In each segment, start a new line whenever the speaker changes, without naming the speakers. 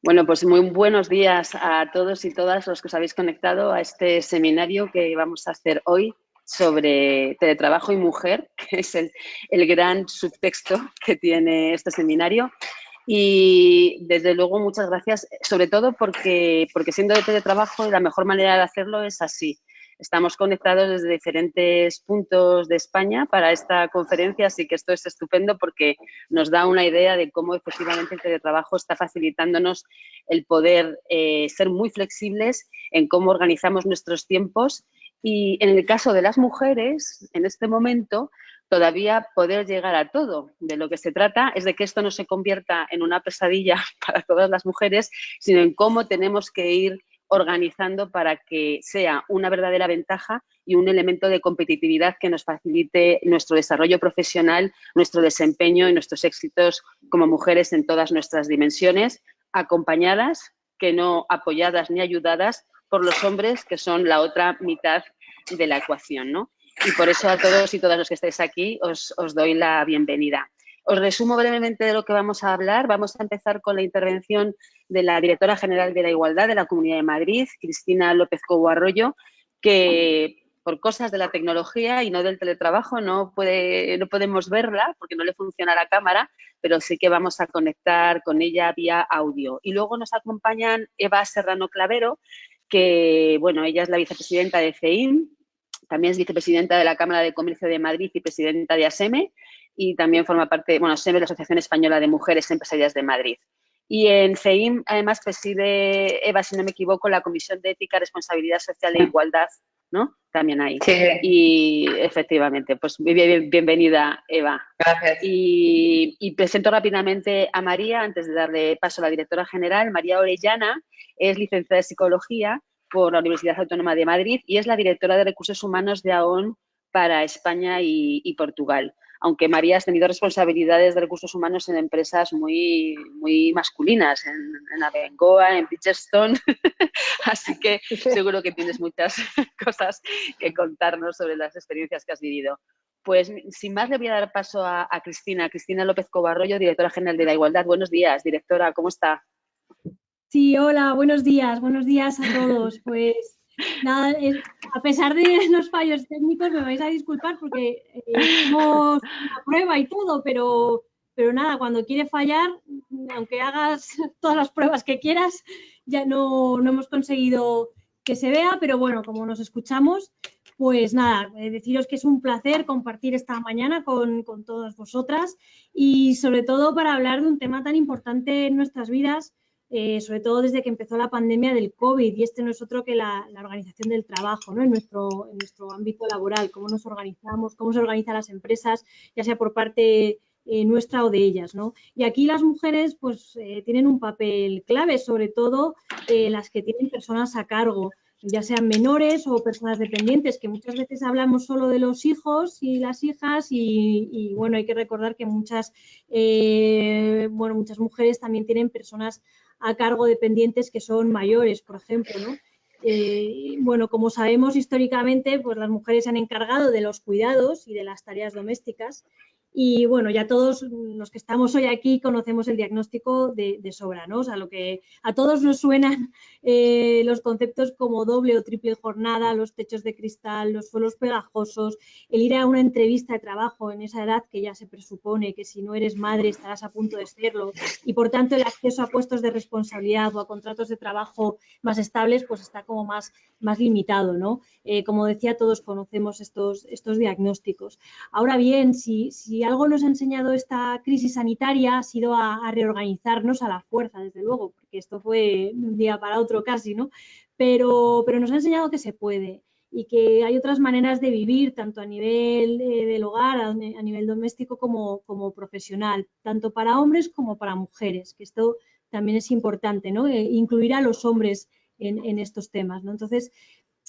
Bueno, pues muy buenos días a todos y todas los que os habéis conectado a este seminario que vamos a hacer hoy sobre teletrabajo y mujer, que es el gran subtexto que tiene este seminario. Y desde luego muchas gracias, sobre todo porque siendo de teletrabajo la mejor manera de hacerlo es así. Estamos conectados desde diferentes puntos de España para esta conferencia, así que esto es estupendo porque nos da una idea de cómo efectivamente el teletrabajo está facilitándonos el poder ser muy flexibles en cómo organizamos nuestros tiempos y en el caso de las mujeres, en este momento, todavía poder llegar a todo. De lo que se trata es de que esto no se convierta en una pesadilla para todas las mujeres, sino en cómo tenemos que ir organizando para que sea una verdadera ventaja y un elemento de competitividad que nos facilite nuestro desarrollo profesional, nuestro desempeño y nuestros éxitos como mujeres en todas nuestras dimensiones, acompañadas, que no apoyadas ni ayudadas por los hombres, que son la otra mitad de la ecuación, ¿no? Y por eso a todos y todas los que estáis aquí os doy la bienvenida. Os resumo brevemente de lo que vamos a hablar. Vamos a empezar con la intervención de la directora general de la Igualdad de la Comunidad de Madrid, Cristina López Cobo Arroyo, que por cosas de la tecnología y no del teletrabajo no podemos verla porque no le funciona la cámara, pero sí que vamos a conectar con ella vía audio. Y luego nos acompañan Eva Serrano Clavero, que, bueno, ella es la vicepresidenta de CEIM, también es vicepresidenta de la Cámara de Comercio de Madrid y presidenta de ASEME, y también forma parte, bueno, ASEME es la Asociación Española de Mujeres Empresarias de Madrid. Y en CEIM, además, preside Eva, si no me equivoco, la Comisión de Ética, Responsabilidad Social e Igualdad, ¿no? También ahí.
Sí,
Y efectivamente, pues bienvenida, Eva.
gracias.
Y presento rápidamente a María, antes de darle paso a la directora general. María Orellana es licenciada en Psicología por la Universidad Autónoma de Madrid y es la directora de Recursos Humanos de AON para España y Portugal. Aunque María ha tenido responsabilidades de recursos humanos en empresas muy, muy masculinas, en Abengoa, en Bridgestone, así que seguro que tienes muchas cosas que contarnos sobre las experiencias que has vivido. Pues sin más le voy a dar paso a Cristina López Cobarroyo, directora general de la Igualdad. Buenos días, directora, ¿cómo está?
Sí, hola, buenos días a todos. Pues nada, a pesar de los fallos técnicos, me vais a disculpar porque hicimos una prueba y todo, pero nada, cuando quiere fallar, aunque hagas todas las pruebas que quieras, ya no hemos conseguido que se vea, pero bueno, como nos escuchamos, pues nada, deciros que es un placer compartir esta mañana con todas vosotras y sobre todo para hablar de un tema tan importante en nuestras vidas. Sobre todo desde que empezó la pandemia del COVID, y este no es otro que la organización del trabajo, ¿no? En nuestro ámbito laboral, cómo nos organizamos, cómo se organizan las empresas, ya sea por parte nuestra o de ellas, ¿no? Y aquí las mujeres pues tienen un papel clave, sobre todo las que tienen personas a cargo, ya sean menores o personas dependientes, que muchas veces hablamos solo de los hijos y las hijas y bueno, hay que recordar que muchas mujeres también tienen personas a cargo dependientes que son mayores, por ejemplo, ¿no? Bueno, como sabemos históricamente, pues las mujeres se han encargado de los cuidados y de las tareas domésticas y bueno, ya todos los que estamos hoy aquí conocemos el diagnóstico de sobra, ¿no? O sea, lo que a todos nos suenan los conceptos como doble o triple jornada, los techos de cristal, los suelos pegajosos, el ir a una entrevista de trabajo en esa edad que ya se presupone que si no eres madre estarás a punto de serlo y por tanto el acceso a puestos de responsabilidad o a contratos de trabajo más estables pues está como más limitado, ¿no? Como decía, todos conocemos estos diagnósticos. Ahora bien, si algo nos ha enseñado esta crisis sanitaria ha sido a reorganizarnos a la fuerza, desde luego, porque esto fue de un día para otro casi, ¿no? Pero nos ha enseñado que se puede y que hay otras maneras de vivir, tanto a nivel del hogar, a nivel doméstico como profesional, tanto para hombres como para mujeres, que esto también es importante, ¿no? Incluir a los hombres en estos temas, ¿no? Entonces,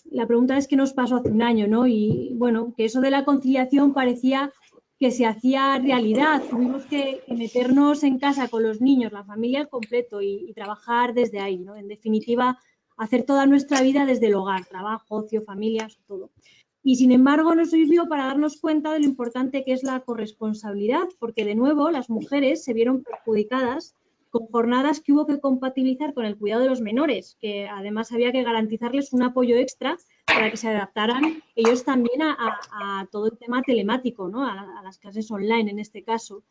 la pregunta es qué nos pasó hace un año, ¿no? Y bueno, que eso de la conciliación parecía que se hacía realidad. Tuvimos que meternos en casa con los niños, la familia al completo y trabajar desde ahí, ¿no? En definitiva, hacer toda nuestra vida desde el hogar, trabajo, ocio, familias, todo. Y sin embargo nos sirvió para darnos cuenta de lo importante que es la corresponsabilidad, porque de nuevo las mujeres se vieron perjudicadas con jornadas que hubo que compatibilizar con el cuidado de los menores, que además había que garantizarles un apoyo extra para que se adaptaran ellos también a todo el tema telemático, ¿no? A las clases online en este caso.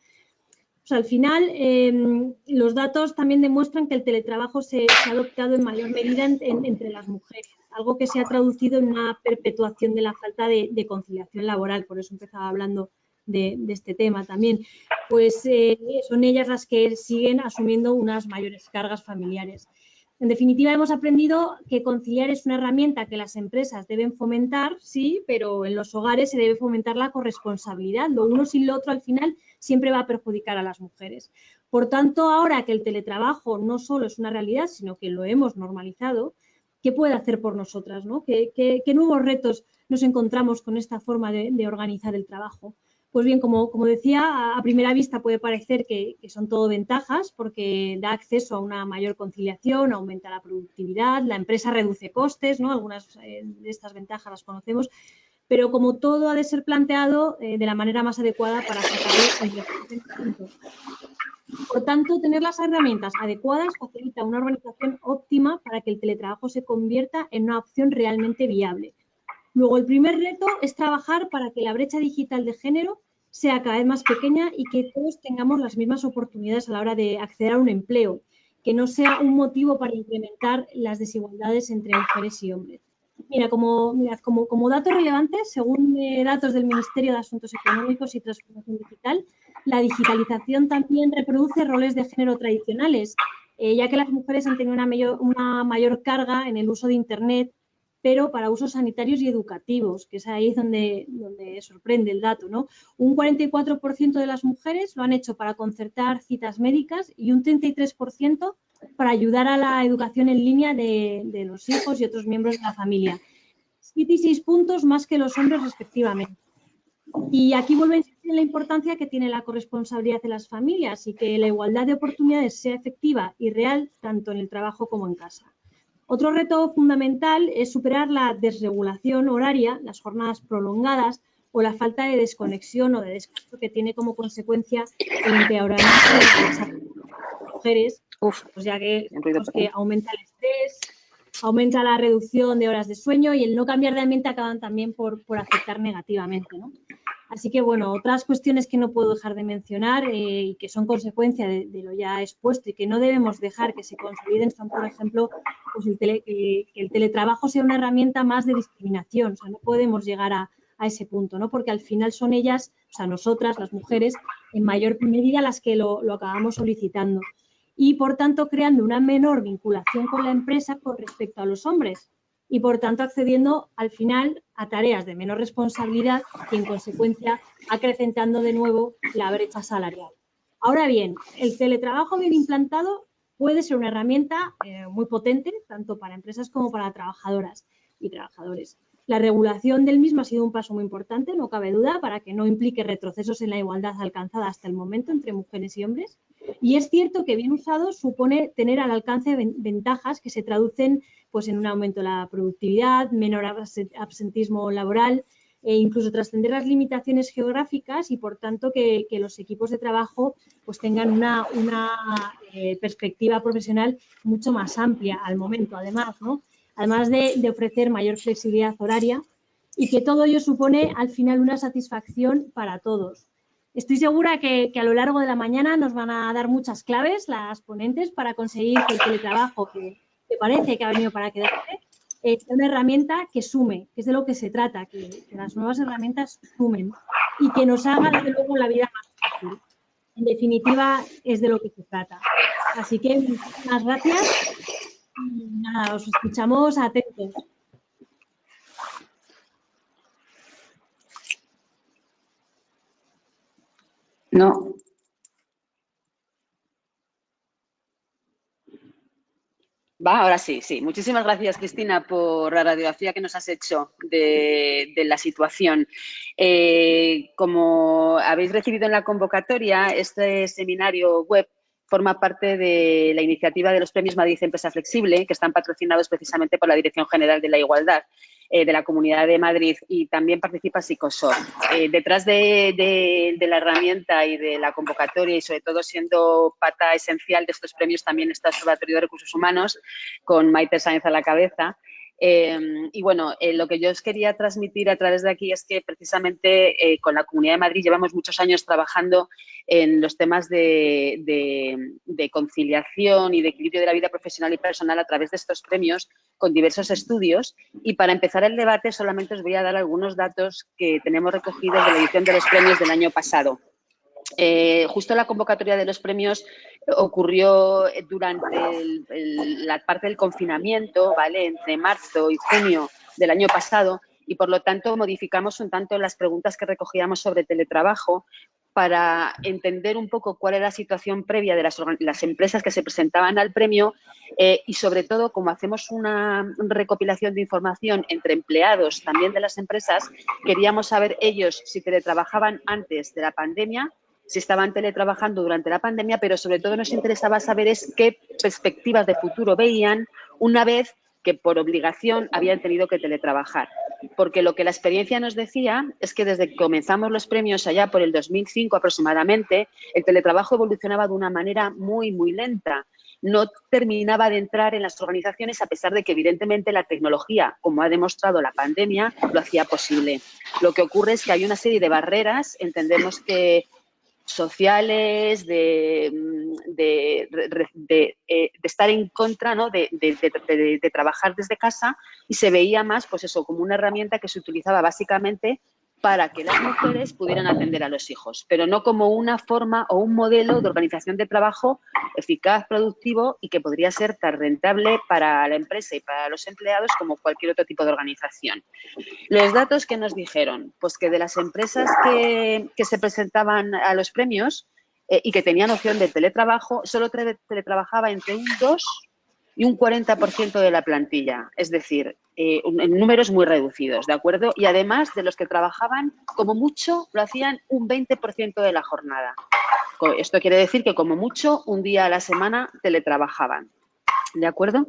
Pues al final, los datos también demuestran que el teletrabajo se ha adoptado en mayor medida entre las mujeres, algo que se ha traducido en una perpetuación de la falta de conciliación laboral, por eso empezaba hablando de este tema también. Pues son ellas las que siguen asumiendo unas mayores cargas familiares. En definitiva, hemos aprendido que conciliar es una herramienta que las empresas deben fomentar, sí, pero en los hogares se debe fomentar la corresponsabilidad. Lo uno sin lo otro, al final, siempre va a perjudicar a las mujeres. Por tanto, ahora que el teletrabajo no solo es una realidad, sino que lo hemos normalizado, ¿qué puede hacer por nosotras, ¿no? ¿Qué nuevos retos nos encontramos con esta forma de organizar el trabajo? Pues bien, como decía, a primera vista puede parecer que son todo ventajas porque da acceso a una mayor conciliación, aumenta la productividad, la empresa reduce costes, ¿no? Algunas de estas ventajas las conocemos, pero como todo ha de ser planteado de la manera más adecuada para sacarle el mejor rendimiento. Por tanto, tener las herramientas adecuadas facilita una organización óptima para que el teletrabajo se convierta en una opción realmente viable. Luego, el primer reto es trabajar para que la brecha digital de género sea cada vez más pequeña y que todos tengamos las mismas oportunidades a la hora de acceder a un empleo, que no sea un motivo para incrementar las desigualdades entre mujeres y hombres. Mirad, como datos relevantes, según datos del Ministerio de Asuntos Económicos y Transformación Digital, la digitalización también reproduce roles de género tradicionales, ya que las mujeres han tenido una mayor carga en el uso de Internet, pero para usos sanitarios y educativos, que es ahí donde sorprende el dato, ¿no? Un 44% de las mujeres lo han hecho para concertar citas médicas y un 33% para ayudar a la educación en línea de los hijos y otros miembros de la familia. 7 y 6 puntos más que los hombres respectivamente. Y aquí vuelve a insistir en la importancia que tiene la corresponsabilidad de las familias y que la igualdad de oportunidades sea efectiva y real tanto en el trabajo como en casa. Otro reto fundamental es superar la desregulación horaria, las jornadas prolongadas o la falta de desconexión o de descanso que tiene como consecuencia el empeoramiento de las mujeres, pues ya que aumenta el estrés, aumenta la reducción de horas de sueño y el no cambiar de ambiente acaban también por afectar negativamente, ¿no? Así que, bueno, otras cuestiones que no puedo dejar de mencionar y que son consecuencia de lo ya expuesto y que no debemos dejar que se consoliden son, por ejemplo, pues que el teletrabajo sea una herramienta más de discriminación. O sea, no podemos llegar a ese punto, ¿no? Porque al final son ellas, o sea, nosotras, las mujeres, en mayor medida las que lo acabamos solicitando. Y, por tanto, creando una menor vinculación con la empresa con respecto a los hombres. Y, por tanto, accediendo al final a tareas de menor responsabilidad y, en consecuencia, acrecentando de nuevo la brecha salarial. Ahora bien, el teletrabajo bien implantado puede ser una herramienta muy potente, tanto para empresas como para trabajadoras y trabajadores. La regulación del mismo ha sido un paso muy importante, no cabe duda, para que no implique retrocesos en la igualdad alcanzada hasta el momento entre mujeres y hombres. Y es cierto que bien usado supone tener al alcance ventajas que se traducen pues, en un aumento de la productividad, menor absentismo laboral e incluso trascender las limitaciones geográficas y, por tanto, que los equipos de trabajo pues, tengan una perspectiva profesional mucho más amplia al momento, además, ¿no? Además de ofrecer mayor flexibilidad horaria y que todo ello supone al final una satisfacción para todos. Estoy segura que a lo largo de la mañana nos van a dar muchas claves las ponentes para conseguir que el teletrabajo, que parece que ha venido para quedarse, sea una herramienta que sume, que es de lo que se trata, que las nuevas herramientas sumen y que nos haga, desde luego, la vida más fácil. En definitiva, es de lo que se trata. Así que muchísimas gracias. Y nada, os escuchamos atentos.
No. Va, ahora sí, sí. Muchísimas gracias, Cristina, por la radiografía que nos has hecho de la situación. Como habéis recibido en la convocatoria, este seminario web forma parte de la iniciativa de los Premios Madrid Empresa Flexible, que están patrocinados precisamente por la Dirección General de la Igualdad de la Comunidad de Madrid, y también participa Psicosor. Detrás de la herramienta y de la convocatoria, y sobre todo siendo pata esencial de estos premios, también está el Observatorio de Recursos Humanos, con Maite Sáenz a la cabeza. Y bueno, lo que yo os quería transmitir a través de aquí es que precisamente con la Comunidad de Madrid llevamos muchos años trabajando en los temas de conciliación y de equilibrio de la vida profesional y personal a través de estos premios, con diversos estudios. Y para empezar el debate solamente os voy a dar algunos datos que tenemos recogidos de la edición de los premios del año pasado. Justo la convocatoria de los premios ocurrió durante la parte del confinamiento, ¿vale? Entre marzo y junio del año pasado, y por lo tanto modificamos un tanto las preguntas que recogíamos sobre teletrabajo para entender un poco cuál era la situación previa de las empresas que se presentaban al premio, y sobre todo, como hacemos una recopilación de información entre empleados también de las empresas, queríamos saber ellos si teletrabajaban antes de la pandemia, si estaban teletrabajando durante la pandemia, pero sobre todo nos interesaba saber qué perspectivas de futuro veían una vez que por obligación habían tenido que teletrabajar. Porque lo que la experiencia nos decía es que desde que comenzamos los premios allá por el 2005 aproximadamente, el teletrabajo evolucionaba de una manera muy, muy lenta. No terminaba de entrar en las organizaciones, a pesar de que evidentemente la tecnología, como ha demostrado la pandemia, lo hacía posible. Lo que ocurre es que hay una serie de barreras, entendemos que sociales, de estar en contra, ¿no? de trabajar desde casa, y se veía más, pues eso, como una herramienta que se utilizaba básicamente para que las mujeres pudieran atender a los hijos, pero no como una forma o un modelo de organización de trabajo eficaz, productivo y que podría ser tan rentable para la empresa y para los empleados como cualquier otro tipo de organización. Los datos que nos dijeron, pues que de las empresas que se presentaban a los premios y que tenían opción de teletrabajo, solo teletrabajaba entre un 2 y un 40% de la plantilla, es decir, en números muy reducidos, ¿de acuerdo? Y además de los que trabajaban, como mucho, lo hacían un 20% de la jornada. Esto quiere decir que como mucho, un día a la semana teletrabajaban, ¿de acuerdo?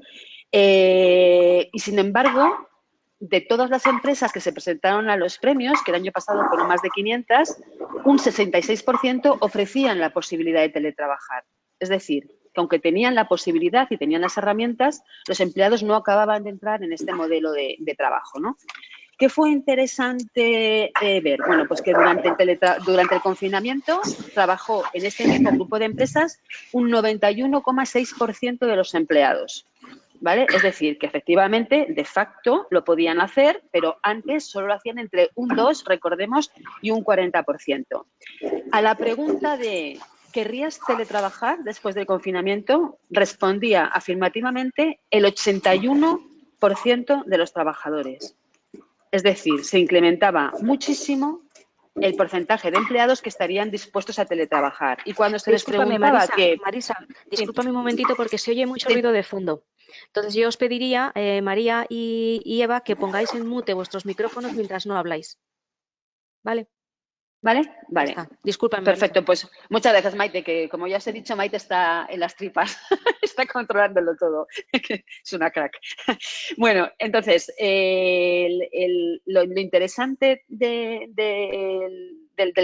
Y sin embargo, de todas las empresas que se presentaron a los premios, que el año pasado fueron más de 500, un 66% ofrecían la posibilidad de teletrabajar. Es decir, que aunque tenían la posibilidad y tenían las herramientas, los empleados no acababan de entrar en este modelo de trabajo, ¿no? ¿Qué fue interesante ver? Bueno, pues que durante el confinamiento trabajó en este mismo grupo de empresas un 91,6% de los empleados, ¿vale? Es decir, que efectivamente, de facto, lo podían hacer, pero antes solo lo hacían entre un 2, recordemos, y un 40%. A la pregunta de ¿querrías teletrabajar después del confinamiento?, respondía afirmativamente el 81% de los trabajadores. Es decir, se incrementaba muchísimo el porcentaje de empleados que estarían dispuestos a teletrabajar. Y cuando se les preguntaba
Marisa, discúlpame un momentito porque se oye mucho ruido de fondo. Entonces yo os pediría, María y Eva, que pongáis en mute vuestros micrófonos mientras no habláis. ¿Vale?
¿Vale? Vale.
Discúlpame.
Perfecto,
Marisa.
pues muchas gracias, Maite, que como ya os he dicho, Maite está en las tripas, está controlándolo todo, es una crack. Bueno, entonces, lo interesante del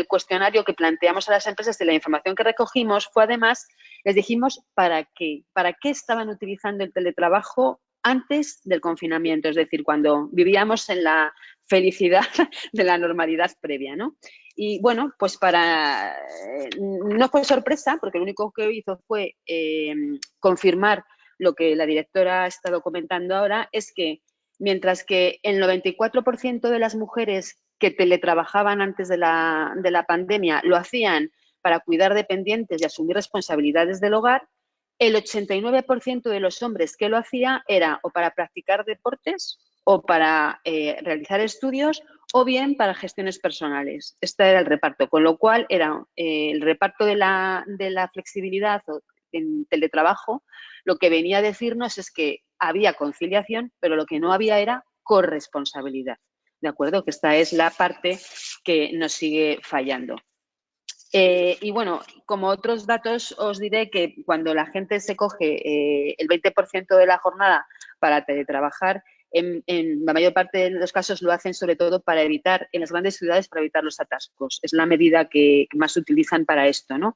cuestionario que planteamos a las empresas, de la información que recogimos, fue además, les dijimos para qué estaban utilizando el teletrabajo antes del confinamiento, es decir, cuando vivíamos en la felicidad de la normalidad previa, ¿no? Y bueno, pues no fue sorpresa, porque lo único que hizo fue confirmar lo que la directora ha estado comentando ahora, es que mientras que el 94% de las mujeres que teletrabajaban antes de la pandemia lo hacían para cuidar dependientes y asumir responsabilidades del hogar, el 89% de los hombres que lo hacía era o para practicar deportes o para realizar estudios o bien para gestiones personales. Este era el reparto, con lo cual era el reparto de la flexibilidad en teletrabajo. Lo que venía a decirnos es que había conciliación, pero lo que no había era corresponsabilidad. ¿De acuerdo? Que esta es la parte que nos sigue fallando. Y bueno, como otros datos, os diré que cuando la gente se coge el 20% de la jornada para teletrabajar, en la mayor parte de los casos lo hacen sobre todo para evitar, en las grandes ciudades, para evitar los atascos. Es la medida que más utilizan para esto, ¿no?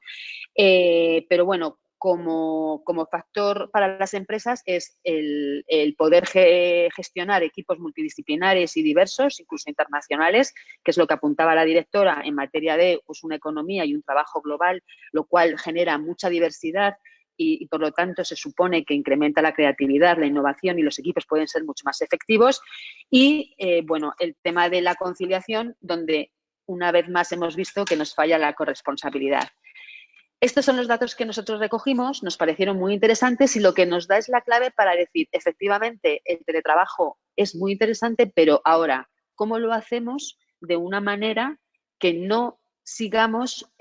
Pero bueno, como factor para las empresas es el poder gestionar equipos multidisciplinares y diversos, incluso internacionales, que es lo que apuntaba la directora en materia de pues, una economía y un trabajo global, lo cual genera mucha diversidad y, por lo tanto, se supone que incrementa la creatividad, la innovación y los equipos pueden ser mucho más efectivos. Y, bueno, el tema de la conciliación, donde una vez más hemos visto que nos falla la corresponsabilidad. Estos son los datos que nosotros recogimos, nos parecieron muy interesantes y lo que nos da es la clave para decir, efectivamente, el teletrabajo es muy interesante, pero ahora, ¿cómo lo hacemos de una manera que no sigamos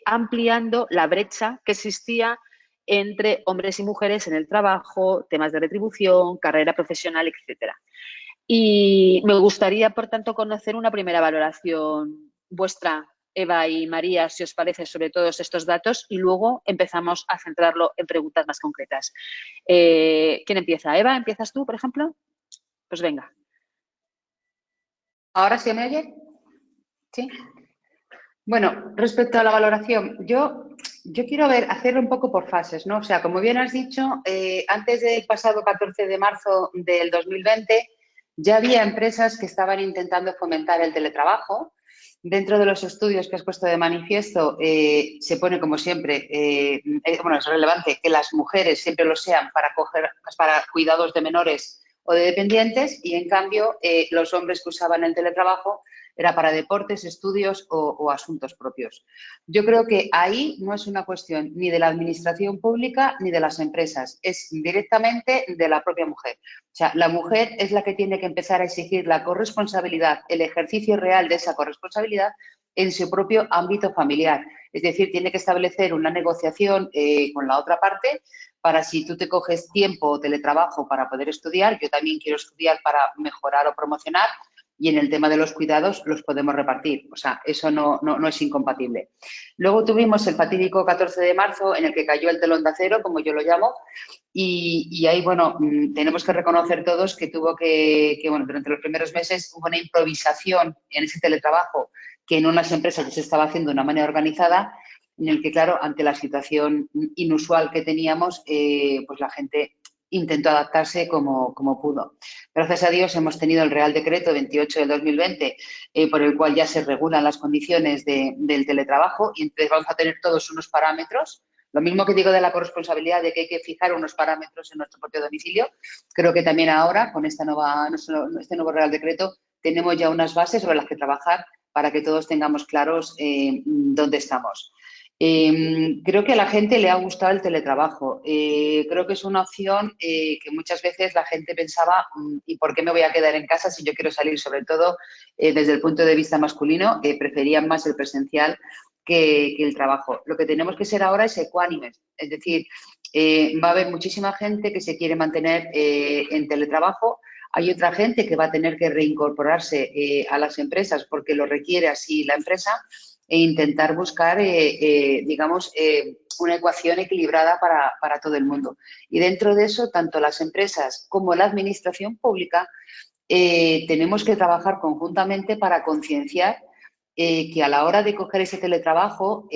ampliando la brecha que existía entre hombres y mujeres en el trabajo, temas de retribución, carrera profesional, etcétera? Y me gustaría, por tanto, conocer una primera valoración vuestra, Eva y María, si os parece, sobre todos estos datos y luego empezamos a centrarlo en preguntas más concretas. ¿Quién empieza? Eva, ¿empiezas tú, por ejemplo? Pues venga.
¿Ahora se me oye? Sí. Bueno, respecto a la valoración, yo quiero hacerlo un poco por fases, ¿no? O sea, como bien has dicho, antes del pasado 14 de marzo del 2020 ya había empresas que estaban intentando fomentar el teletrabajo. Dentro de los estudios que has puesto de manifiesto, se pone como siempre, bueno, es relevante que las mujeres siempre lo sean para cuidados de menores o de dependientes y, en cambio, los hombres que usaban el teletrabajo era para deportes, estudios o asuntos propios. Yo creo que ahí no es una cuestión ni de la administración pública ni de las empresas, es directamente de la propia mujer. O sea, la mujer es la que tiene que empezar a exigir la corresponsabilidad, el ejercicio real de esa corresponsabilidad en su propio ámbito familiar. Es decir, tiene que establecer una negociación con la otra parte para, si tú te coges tiempo o teletrabajo para poder estudiar, yo también quiero estudiar para mejorar o promocionar, y en el tema de los cuidados los podemos repartir. O sea, eso no es incompatible. Luego tuvimos el fatídico 14 de marzo en el que cayó el telón de acero, como yo lo llamo, y ahí, bueno, tenemos que reconocer todos que bueno, durante los primeros meses hubo una improvisación en ese teletrabajo que en unas empresas ya se estaba haciendo de una manera organizada, en el que, claro, ante la situación inusual que teníamos, pues la gente intentó adaptarse como pudo. Gracias a Dios hemos tenido el Real Decreto 28 del 2020, por el cual ya se regulan las condiciones del teletrabajo y entonces vamos a tener todos unos parámetros. Lo mismo que digo de la corresponsabilidad, de que hay que fijar unos parámetros en nuestro propio domicilio, creo que también ahora, con este nuevo Real Decreto, tenemos ya unas bases sobre las que trabajar para que todos tengamos claros dónde estamos. Creo que a la gente le ha gustado el teletrabajo. Creo que es una opción que muchas veces la gente pensaba, ¿y por qué me voy a quedar en casa si yo quiero salir? Sobre todo desde el punto de vista masculino, preferían más el presencial que el trabajo. Lo que tenemos que ser ahora es ecuánimes. Es decir, va a haber muchísima gente que se quiere mantener en teletrabajo. Hay otra gente que va a tener que reincorporarse a las empresas porque lo requiere así la empresa, e intentar buscar, digamos, una ecuación equilibrada para todo el mundo. Y dentro de eso, tanto las empresas como la administración pública tenemos que trabajar conjuntamente para concienciar que a la hora de coger ese teletrabajo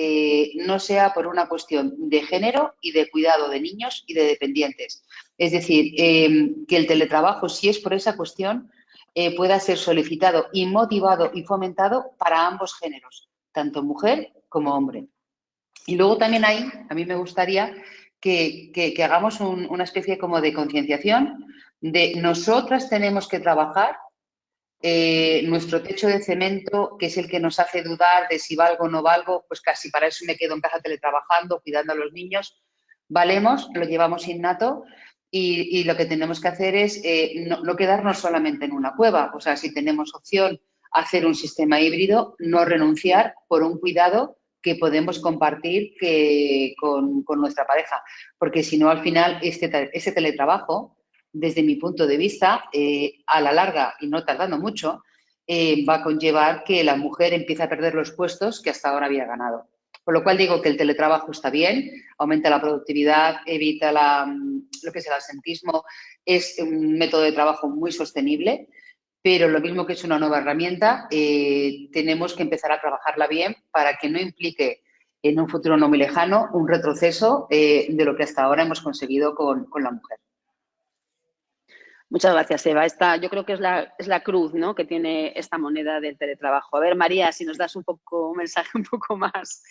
no sea por una cuestión de género y de cuidado de niños y de dependientes. Es decir, que el teletrabajo, si es por esa cuestión, pueda ser solicitado y motivado y fomentado para ambos géneros, tanto mujer como hombre. Y luego también ahí, a mí me gustaría que hagamos una especie como de concienciación de nosotras tenemos que trabajar nuestro techo de cemento, que es el que nos hace dudar de si valgo o no valgo, pues casi para eso me quedo en casa teletrabajando, cuidando a los niños. Valemos, lo llevamos innato y lo que tenemos que hacer es no quedarnos solamente en una cueva. O sea, si tenemos opción hacer un sistema híbrido, no renunciar por un cuidado que podemos compartir con nuestra pareja. Porque si no, al final, ese teletrabajo, desde mi punto de vista, a la larga y no tardando mucho, va a conllevar que la mujer empiece a perder los puestos que hasta ahora había ganado. Con lo cual digo que el teletrabajo está bien, aumenta la productividad, evita lo que es el absentismo, es un método de trabajo muy sostenible, pero lo mismo que es una nueva herramienta, tenemos que empezar a trabajarla bien para que no implique en un futuro no muy lejano un retroceso de lo que hasta ahora hemos conseguido con la mujer.
Muchas gracias, Eva. Yo creo que es la cruz, ¿no?, que tiene esta moneda del teletrabajo. A ver, María, si nos das un mensaje un poco más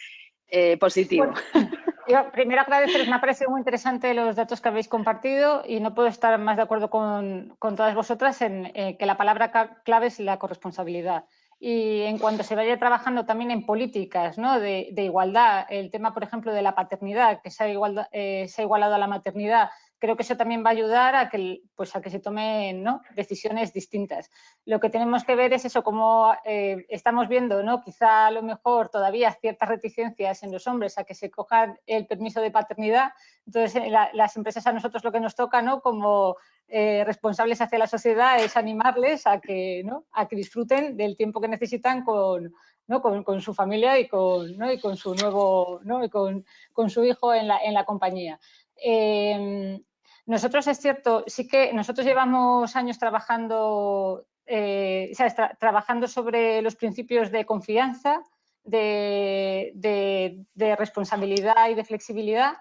positivo.
Bueno, yo primero agradeceros, me ha parecido muy interesante los datos que habéis compartido y no puedo estar más de acuerdo con todas vosotras en que la palabra clave es la corresponsabilidad. Y en cuanto se vaya trabajando también en políticas, ¿no?, de igualdad, el tema, por ejemplo, de la paternidad, que se ha igualado a la maternidad, creo que eso también va a ayudar a que se tomen, ¿no?, decisiones distintas. Lo que tenemos que ver es eso, como estamos viendo, ¿no?, quizá a lo mejor todavía ciertas reticencias en los hombres a que se cojan el permiso de paternidad. Entonces, las empresas, a nosotros lo que nos toca, ¿no?, como responsables hacia la sociedad, es animarles a que disfruten del tiempo que necesitan con su familia y con su nuevo, ¿no?, y con su hijo en la compañía. Nosotros, es cierto, sí que nosotros llevamos años trabajando, trabajando sobre los principios de confianza, de responsabilidad y de flexibilidad.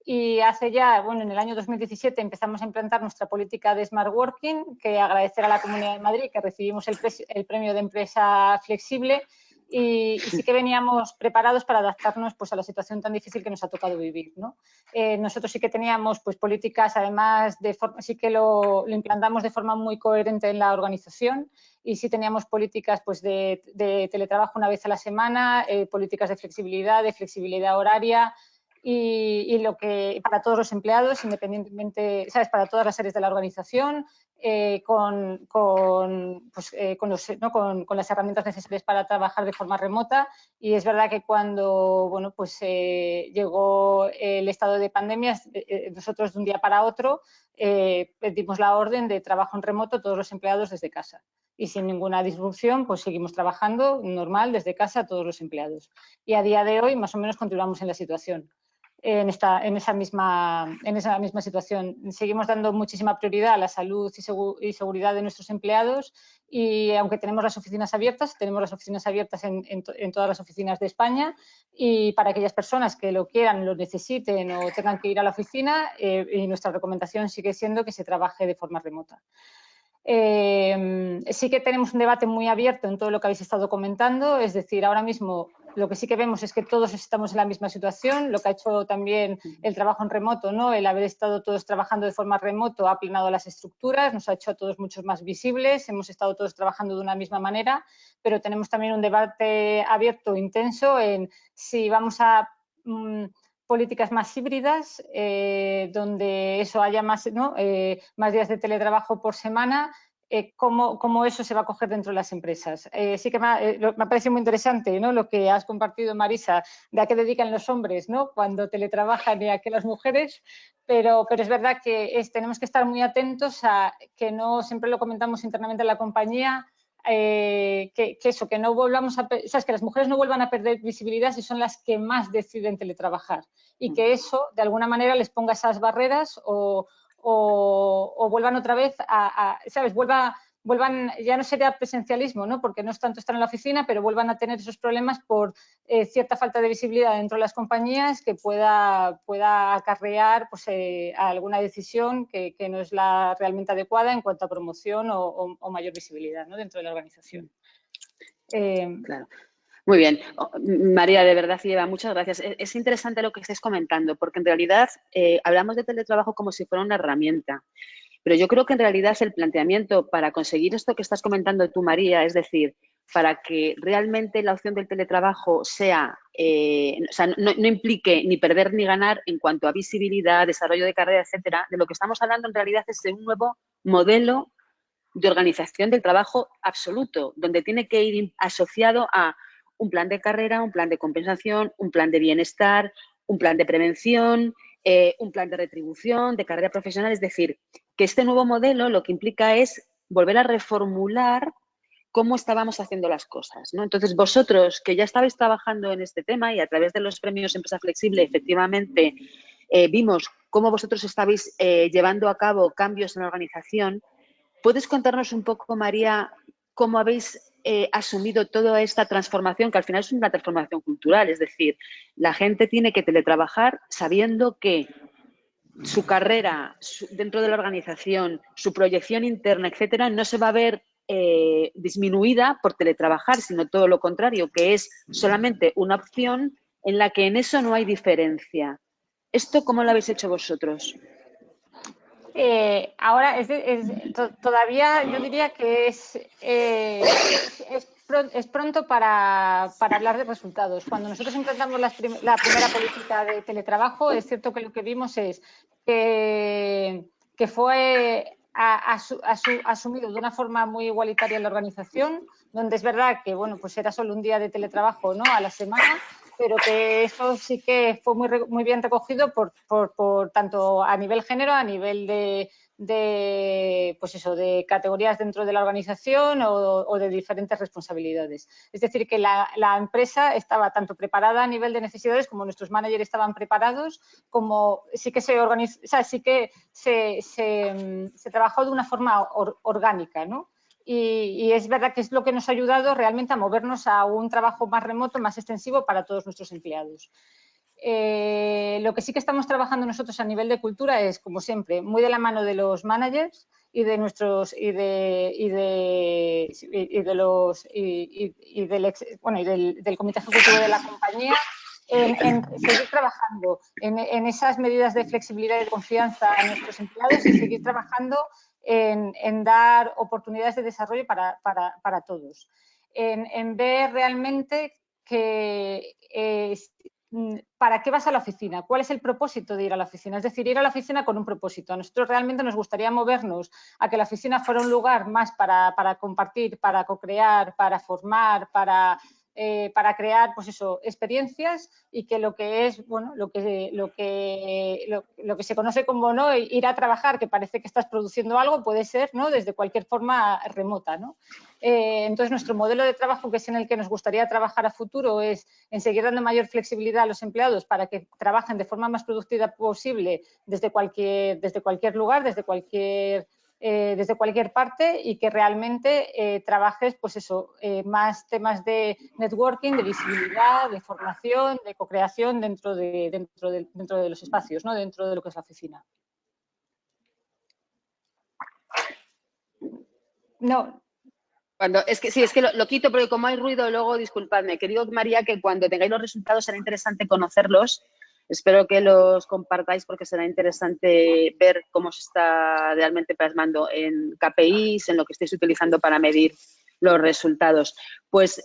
Y hace ya, bueno, en el año 2017 empezamos a implantar nuestra política de Smart Working, que agradecer a la Comunidad de Madrid que recibimos el premio de empresa flexible. Y sí que veníamos preparados para adaptarnos a la situación tan difícil que nos ha tocado vivir, ¿no? Nosotros sí que teníamos políticas, además, sí que lo implantamos de forma muy coherente en la organización y sí teníamos políticas de teletrabajo una vez a la semana, políticas de flexibilidad horaria y lo que para todos los empleados, independientemente, ¿sabes?, para todas las áreas de la organización, con las herramientas necesarias para trabajar de forma remota. Y es verdad que cuando llegó el estado de pandemia, nosotros de un día para otro pedimos la orden de trabajo en remoto todos los empleados desde casa. Y sin ninguna disrupción, seguimos trabajando normal desde casa todos los empleados. Y a día de hoy más o menos continuamos en la situación. En esa misma situación. Seguimos dando muchísima prioridad a la salud y seguridad de nuestros empleados y aunque tenemos las oficinas abiertas en todas las oficinas de España y para aquellas personas que lo quieran, lo necesiten o tengan que ir a la oficina, y nuestra recomendación sigue siendo que se trabaje de forma remota. Sí que tenemos un debate muy abierto en todo lo que habéis estado comentando, es decir, ahora mismo lo que sí que vemos es que todos estamos en la misma situación, lo que ha hecho también el trabajo en remoto, ¿no?, el haber estado todos trabajando de forma remoto ha aplanado las estructuras, nos ha hecho a todos muchos más visibles, hemos estado todos trabajando de una misma manera, pero tenemos también un debate abierto, intenso, en si vamos a políticas más híbridas, donde eso haya más días de teletrabajo por semana, cómo eso se va a coger dentro de las empresas. Sí que me ha parecido muy interesante, ¿no?, lo que has compartido, Marisa, de a qué dedican los hombres, ¿no?, cuando teletrabajan y a qué las mujeres, pero es verdad que tenemos que estar muy atentos a que no, siempre lo comentamos internamente en la compañía, que no volvamos que las mujeres no vuelvan a perder visibilidad si son las que más deciden teletrabajar y que eso de alguna manera les ponga esas barreras o vuelvan otra vez ¿sabes?, vuelvan, ya no sería presencialismo, ¿no?, porque no es tanto estar en la oficina, pero vuelvan a tener esos problemas por cierta falta de visibilidad dentro de las compañías que pueda acarrear a alguna decisión que no es la realmente adecuada en cuanto a promoción o mayor visibilidad, ¿no?, dentro de la organización.
Claro. Muy bien. María, de verdad, Eva, muchas gracias. Es interesante lo que estáis comentando, porque en realidad hablamos de teletrabajo como si fuera una herramienta, pero yo creo que en realidad el planteamiento para conseguir esto que estás comentando tú, María, es decir, para que realmente la opción del teletrabajo no implique ni perder ni ganar en cuanto a visibilidad, desarrollo de carrera, etcétera, de lo que estamos hablando en realidad es de un nuevo modelo de organización del trabajo absoluto, donde tiene que ir asociado a un plan de carrera, un plan de compensación, un plan de bienestar, un plan de prevención, un plan de retribución, de carrera profesional. Es decir, que este nuevo modelo lo que implica es volver a reformular cómo estábamos haciendo las cosas, ¿no? Entonces, vosotros que ya estabais trabajando en este tema y a través de los premios Empresa Flexible, efectivamente, vimos cómo vosotros estabais llevando a cabo cambios en la organización. ¿Puedes contarnos un poco, María, cómo habéis asumido toda esta transformación, que al final es una transformación cultural? Es decir, la gente tiene que teletrabajar sabiendo que su carrera dentro de la organización, su proyección interna, etcétera, no se va a ver disminuida por teletrabajar, sino todo lo contrario, que es solamente una opción en la que en eso no hay diferencia. ¿Esto cómo lo habéis hecho vosotros?
Ahora todavía yo diría que es pronto para hablar de resultados. Cuando nosotros implantamos la primera política de teletrabajo, es cierto que lo que vimos es que fue asumido de una forma muy igualitaria en la organización, donde es verdad que bueno, pues era solo un día de teletrabajo, ¿no?, a la semana, pero que eso sí que fue muy bien recogido por tanto a nivel género, a nivel pues eso, de categorías dentro de la organización o de diferentes responsabilidades. Es decir, que la empresa estaba tanto preparada a nivel de necesidades como nuestros managers estaban preparados, como sí que se organizó, o sea, sí que se trabajó de una forma orgánica, ¿no? Y es verdad que es lo que nos ha ayudado realmente a movernos a un trabajo más remoto, más extensivo para todos nuestros empleados. Lo que sí que estamos trabajando nosotros a nivel de cultura es, como siempre, muy de la mano de los managers y de nuestros del comité ejecutivo de la compañía, en seguir trabajando en esas medidas de flexibilidad y de confianza a nuestros empleados y seguir trabajando en dar oportunidades de desarrollo para todos. En ver realmente que ¿para qué vas a la oficina? ¿Cuál es el propósito de ir a la oficina? Es decir, ir a la oficina con un propósito. A nosotros realmente nos gustaría movernos a que la oficina fuera un lugar más para compartir, para co-crear, para formar, para crear, pues eso, experiencias, y que lo que es, bueno, lo que se conoce como, ¿no?, ir a trabajar, que parece que estás produciendo algo, puede ser, ¿no?, desde cualquier forma remota, ¿no? Entonces, nuestro modelo de trabajo, que es en el que nos gustaría trabajar a futuro, es en seguir dando mayor flexibilidad a los empleados para que trabajen de forma más productiva posible desde cualquier lugar, desde cualquier parte, y que realmente trabajes, pues eso, más temas de networking, de visibilidad, de formación, de co-creación dentro de los espacios, ¿no?, dentro de lo que es la oficina. No.
Es que lo quito porque como hay ruido, luego disculpadme. Querido María, que cuando tengáis los resultados será interesante conocerlos. Espero que los compartáis porque será interesante ver cómo se está realmente plasmando en KPIs, en lo que estáis utilizando para medir los resultados. Pues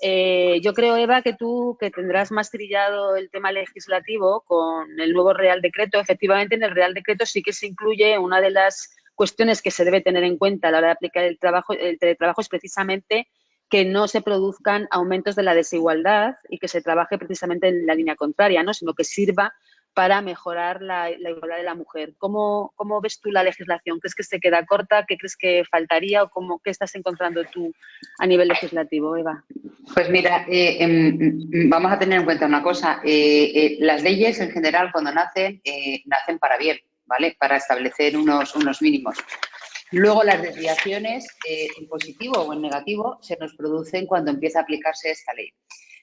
yo creo, Eva, que tú, que tendrás más trillado el tema legislativo con el nuevo Real Decreto. Efectivamente, en el Real Decreto sí que se incluye una de las cuestiones que se debe tener en cuenta a la hora de aplicar el teletrabajo es precisamente que no se produzcan aumentos de la desigualdad y que se trabaje precisamente en la línea contraria, ¿no?, sino que sirva para mejorar la igualdad de la mujer. ¿Cómo ves tú la legislación? ¿Crees que se queda corta? ¿Qué crees que faltaría? ¿O qué estás encontrando tú a nivel legislativo, Eva?
Pues mira, vamos a tener en cuenta una cosa. Las leyes en general, cuando nacen para bien, ¿vale? Para establecer unos mínimos. Luego las desviaciones, en positivo o en negativo, se nos producen cuando empieza a aplicarse esta ley.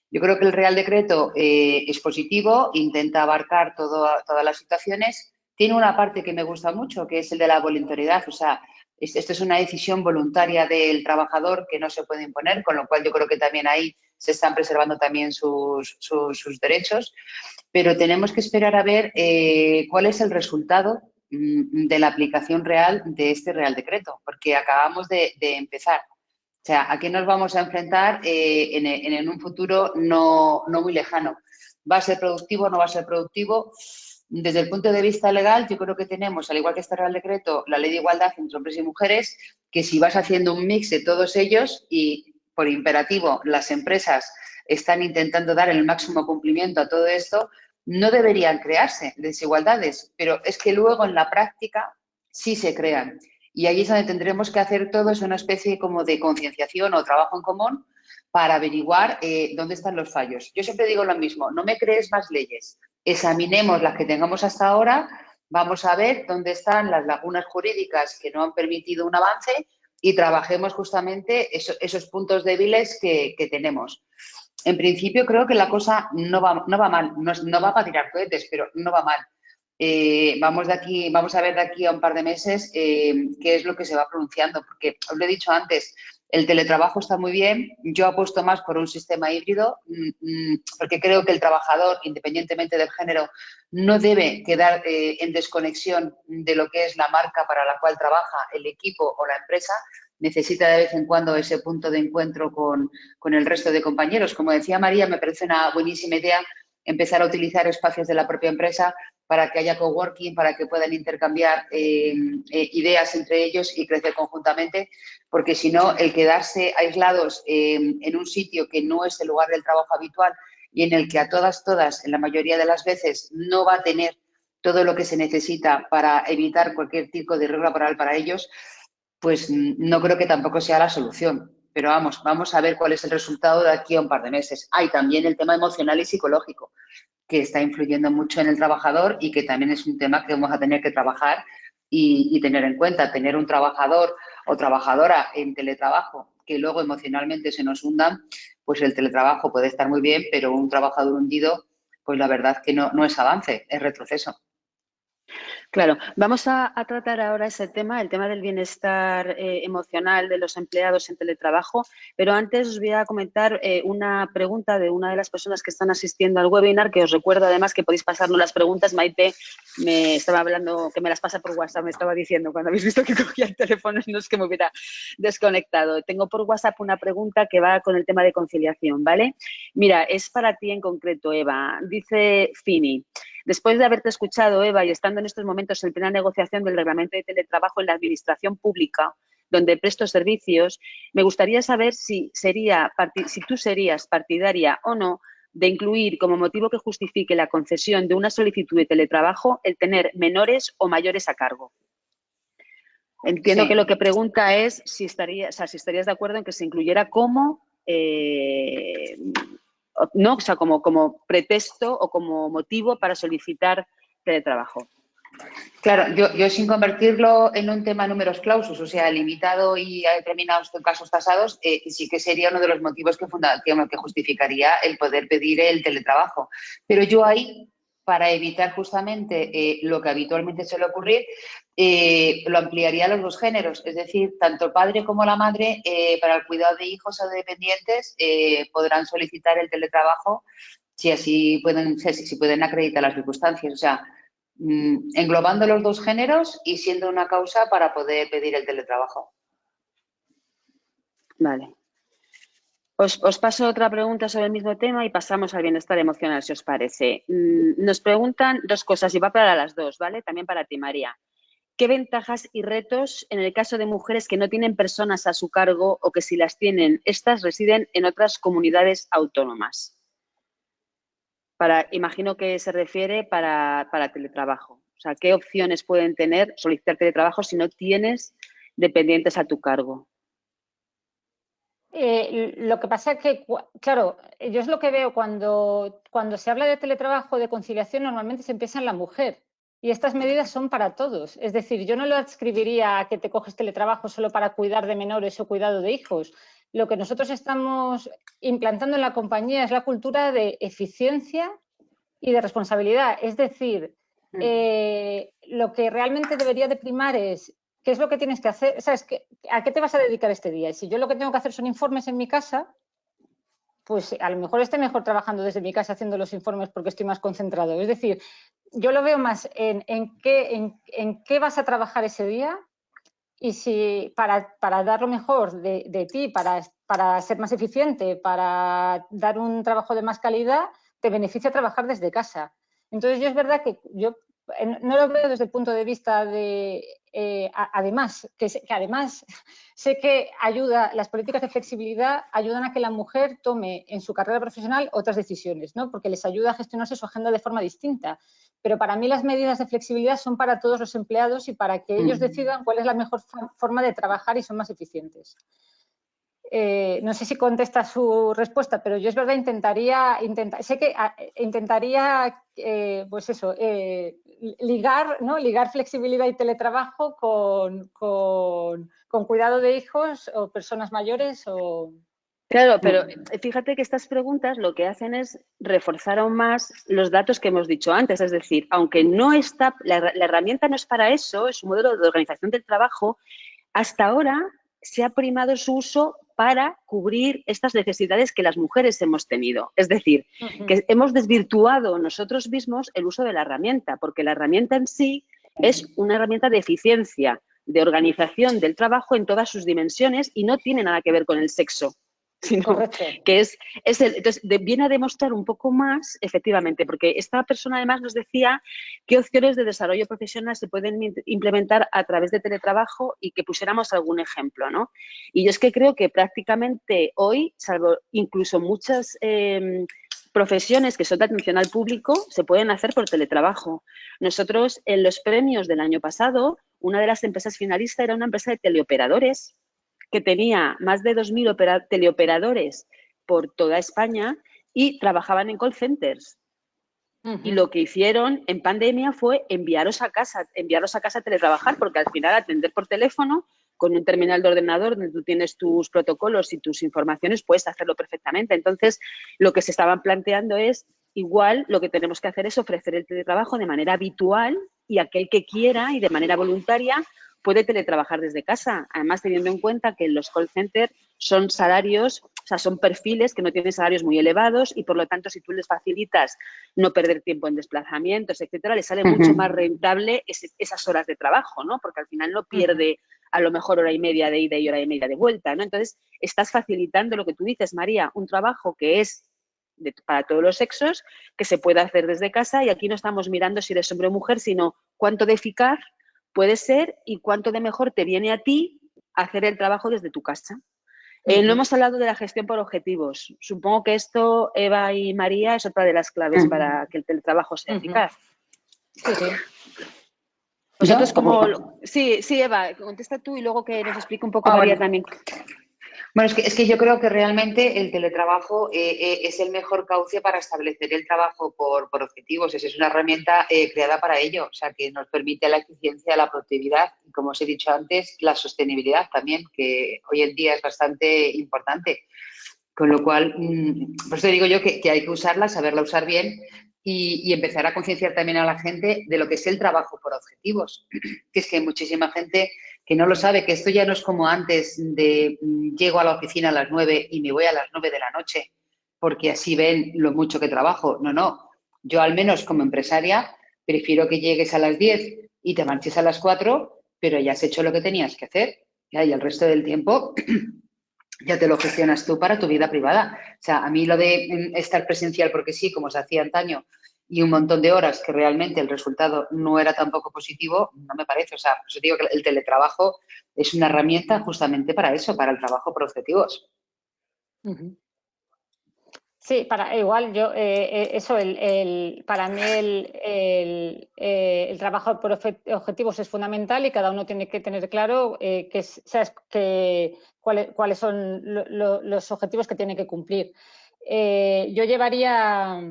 Yo creo que el Real Decreto es positivo, intenta abarcar todas las situaciones. Tiene una parte que me gusta mucho, que es el de la voluntariedad. O sea, esto es una decisión voluntaria del trabajador que no se puede imponer, con lo cual yo creo que también ahí se están preservando también sus derechos. Pero tenemos que esperar a ver cuál es el resultado de la aplicación real de este Real Decreto, porque acabamos de empezar. O sea, ¿a qué nos vamos a enfrentar en un futuro no muy lejano? ¿Va a ser productivo o no va a ser productivo? Desde el punto de vista legal, yo creo que tenemos, al igual que este Real Decreto, la Ley de Igualdad entre hombres y mujeres, que si vas haciendo un mix de todos ellos y, por imperativo, las empresas están intentando dar el máximo cumplimiento a todo esto, no deberían crearse desigualdades, pero es que luego en la práctica sí se crean. Y ahí es donde tendremos que hacer todos una especie como de concienciación o trabajo en común para averiguar dónde están los fallos. Yo siempre digo lo mismo, no me crees más leyes, examinemos las que tengamos hasta ahora, vamos a ver dónde están las lagunas jurídicas que no han permitido un avance y trabajemos justamente esos puntos débiles que tenemos. En principio creo que la cosa no va mal, no va para tirar cohetes, pero no va mal. Vamos a ver de aquí a un par de meses qué es lo que se va pronunciando, porque os lo he dicho antes, el teletrabajo está muy bien, yo apuesto más por un sistema híbrido, porque creo que el trabajador, independientemente del género, no debe quedar en desconexión de lo que es la marca para la cual trabaja el equipo o la empresa, necesita de vez en cuando ese punto de encuentro con el resto de compañeros. Como decía María, me parece una buenísima idea empezar a utilizar espacios de la propia empresa para que haya coworking, para que puedan intercambiar ideas entre ellos y crecer conjuntamente, porque si no, el quedarse aislados en un sitio que no es el lugar del trabajo habitual y en el que a todas, en la mayoría de las veces, no va a tener todo lo que se necesita para evitar cualquier tipo de riesgo laboral para ellos, pues no creo que tampoco sea la solución. Pero vamos a ver cuál es el resultado de aquí a un par de meses. Hay también el tema emocional y psicológico, que está influyendo mucho en el trabajador y que también es un tema que vamos a tener que trabajar y tener en cuenta. Tener un trabajador o trabajadora en teletrabajo que luego emocionalmente se nos hundan, pues el teletrabajo puede estar muy bien, pero un trabajador hundido, pues la verdad que no es avance, es retroceso.
Claro, vamos a tratar ahora ese tema, el tema del bienestar emocional de los empleados en teletrabajo, pero antes os voy a comentar una pregunta de una de las personas que están asistiendo al webinar, que os recuerdo además que podéis pasarnos las preguntas. Maite me estaba hablando, que me las pasa por WhatsApp, me estaba diciendo cuando habéis visto que cogía el teléfono, no es que me hubiera desconectado. Tengo por WhatsApp una pregunta que va con el tema de conciliación, ¿vale? Mira, es para ti en concreto, Eva. Dice Fini: después de haberte escuchado, Eva, y estando en estos momentos en plena negociación del reglamento de teletrabajo en la administración pública, donde presto servicios, me gustaría saber si tú serías partidaria o no de incluir como motivo que justifique la concesión de una solicitud de teletrabajo el tener menores o mayores a cargo. Entiendo
Sí.
que lo que pregunta es si estarías de acuerdo en que se incluyera como no, o sea, como pretexto o como motivo para solicitar teletrabajo.
Claro, yo sin convertirlo en un tema números clausus, o sea, limitado y a determinados casos tasados, sí que sería uno de los motivos que justificaría el poder pedir el teletrabajo. Pero yo ahí, para evitar justamente lo que habitualmente suele ocurrir, lo ampliaría a los dos géneros, es decir, tanto el padre como la madre, para el cuidado de hijos o dependientes, podrán solicitar el teletrabajo si pueden acreditar las circunstancias. O sea, englobando los dos géneros y siendo una causa para poder pedir el teletrabajo.
Vale. Os paso otra pregunta sobre el mismo tema y pasamos al bienestar emocional, si os parece. Nos preguntan dos cosas y va para las dos, ¿vale? También para ti, María. ¿Qué ventajas y retos en el caso de mujeres que no tienen personas a su cargo o que si las tienen, estas residen en otras comunidades autónomas? Imagino que se refiere para teletrabajo. O sea, ¿qué opciones pueden tener solicitar teletrabajo si no tienes dependientes a tu cargo?
Lo que pasa es que, claro, yo es lo que veo cuando se habla de teletrabajo, de conciliación, normalmente se empieza en la mujer. Y estas medidas son para todos. Es decir, yo no lo adscribiría a que te coges teletrabajo solo para cuidar de menores o cuidado de hijos. Lo que nosotros estamos implantando en la compañía es la cultura de eficiencia y de responsabilidad. Es decir, lo que realmente debería de primar es qué es lo que tienes que hacer, ¿sabes? ¿A qué te vas a dedicar este día? Y si yo lo que tengo que hacer son informes en mi casa, pues a lo mejor estoy mejor trabajando desde mi casa haciendo los informes porque estoy más concentrado. Es decir, yo lo veo más en qué vas a trabajar ese día y si para dar lo mejor de ti, para ser más eficiente, para dar un trabajo de más calidad, te beneficia trabajar desde casa. Entonces, yo es verdad que yo no lo veo desde el punto de vista de además sé que las políticas de flexibilidad ayudan a que la mujer tome en su carrera profesional otras decisiones, ¿no? Porque les ayuda a gestionarse su agenda de forma distinta. Pero para mí las medidas de flexibilidad son para todos los empleados y para que ellos decidan cuál es la mejor forma de trabajar y son más eficientes. No sé si contesta su respuesta, pero yo es verdad intentaría pues eso, ligar flexibilidad y teletrabajo con cuidado de hijos o personas mayores o...
Claro, pero fíjate que estas preguntas lo que hacen es reforzar aún más los datos que hemos dicho antes. Es decir, aunque no está, la herramienta no es para eso, es un modelo de organización del trabajo, hasta ahora se ha primado su uso para cubrir estas necesidades que las mujeres hemos tenido. Es decir, que hemos desvirtuado nosotros mismos el uso de la herramienta, porque la herramienta en sí es una herramienta de eficiencia, de organización del trabajo en todas sus dimensiones y no tiene nada que ver con el sexo. Sino que entonces viene a demostrar un poco más, efectivamente, porque esta persona además nos decía qué opciones de desarrollo profesional se pueden implementar a través de teletrabajo y que pusiéramos algún ejemplo, ¿no? Y yo es que creo que prácticamente hoy, salvo incluso muchas profesiones que son de atención al público, se pueden hacer por teletrabajo. Nosotros, en los premios del año pasado, una de las empresas finalistas era una empresa de teleoperadores que tenía más de 2.000 teleoperadores por toda España y trabajaban en call centers. Y lo que hicieron en pandemia fue enviarlos a casa a teletrabajar, porque al final atender por teléfono con un terminal de ordenador donde tú tienes tus protocolos y tus informaciones, puedes hacerlo perfectamente. Entonces, lo que se estaban planteando es, igual lo que tenemos que hacer es ofrecer el teletrabajo de manera habitual y aquel que quiera y de manera voluntaria puede teletrabajar desde casa. Además, teniendo en cuenta que los call centers son salarios, o sea, son perfiles que no tienen salarios muy elevados y, por lo tanto, si tú les facilitas no perder tiempo en desplazamientos, etcétera, les sale mucho más rentable esas horas de trabajo, ¿no? Porque al final no pierde a lo mejor hora y media de ida y hora y media de vuelta, ¿no? Entonces, estás facilitando lo que tú dices, María, un trabajo que es para todos los sexos, que se puede hacer desde casa, y aquí no estamos mirando si eres hombre o mujer, sino cuánto de eficaz puede ser y cuánto de mejor te viene a ti hacer el trabajo desde tu casa. No hemos hablado de la gestión por objetivos. Supongo que esto, Eva y María, es otra de las claves para que el teletrabajo sea eficaz.
Sí, sí.
Vosotros como... Sí, Eva, contesta tú y luego que nos explique un poco María también.
Bueno, es que yo creo que realmente el teletrabajo es el mejor cauce para establecer el trabajo por objetivos. Es una herramienta creada para ello, o sea, que nos permite la eficiencia, la productividad y, como os he dicho antes, la sostenibilidad también, que hoy en día es bastante importante. Con lo cual, por eso digo yo que hay que usarla, saberla usar bien y empezar a concienciar también a la gente de lo que es el trabajo por objetivos. Que es que hay muchísima gente que no lo sabe, que esto ya no es como antes de llego a la oficina a las 9 y me voy a las 9 de la noche porque así ven lo mucho que trabajo. No. Yo, al menos como empresaria, prefiero que llegues a las 10 y te marches a las 4, pero ya has hecho lo que tenías que hacer. Y el resto del tiempo ya te lo gestionas tú para tu vida privada. O sea, a mí lo de estar presencial porque sí, como se hacía antaño, y un montón de horas que realmente el resultado no era tampoco positivo, no me parece. O sea, por eso digo que el teletrabajo es una herramienta justamente para eso, para el trabajo por objetivos.
Sí, igual yo, para mí el trabajo por objetivos es fundamental y cada uno tiene que tener claro cuáles son los objetivos que tiene que cumplir. Yo llevaría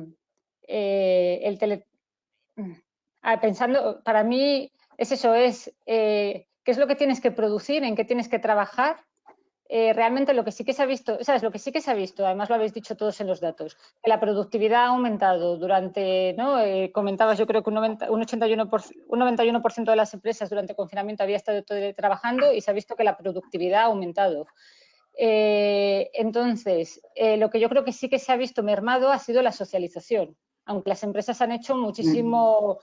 pensando, para mí es eso, qué es lo que tienes que producir, en qué tienes que trabajar. Realmente lo que sí que se ha visto, ¿sabes? Lo que sí que se ha visto, además lo habéis dicho todos en los datos, que la productividad ha aumentado durante, ¿no? Comentabas, yo creo que un 91% de las empresas durante el confinamiento había estado trabajando y se ha visto que la productividad ha aumentado. Entonces, lo que yo creo que sí que se ha visto mermado ha sido la socialización, aunque las empresas han hecho muchísimo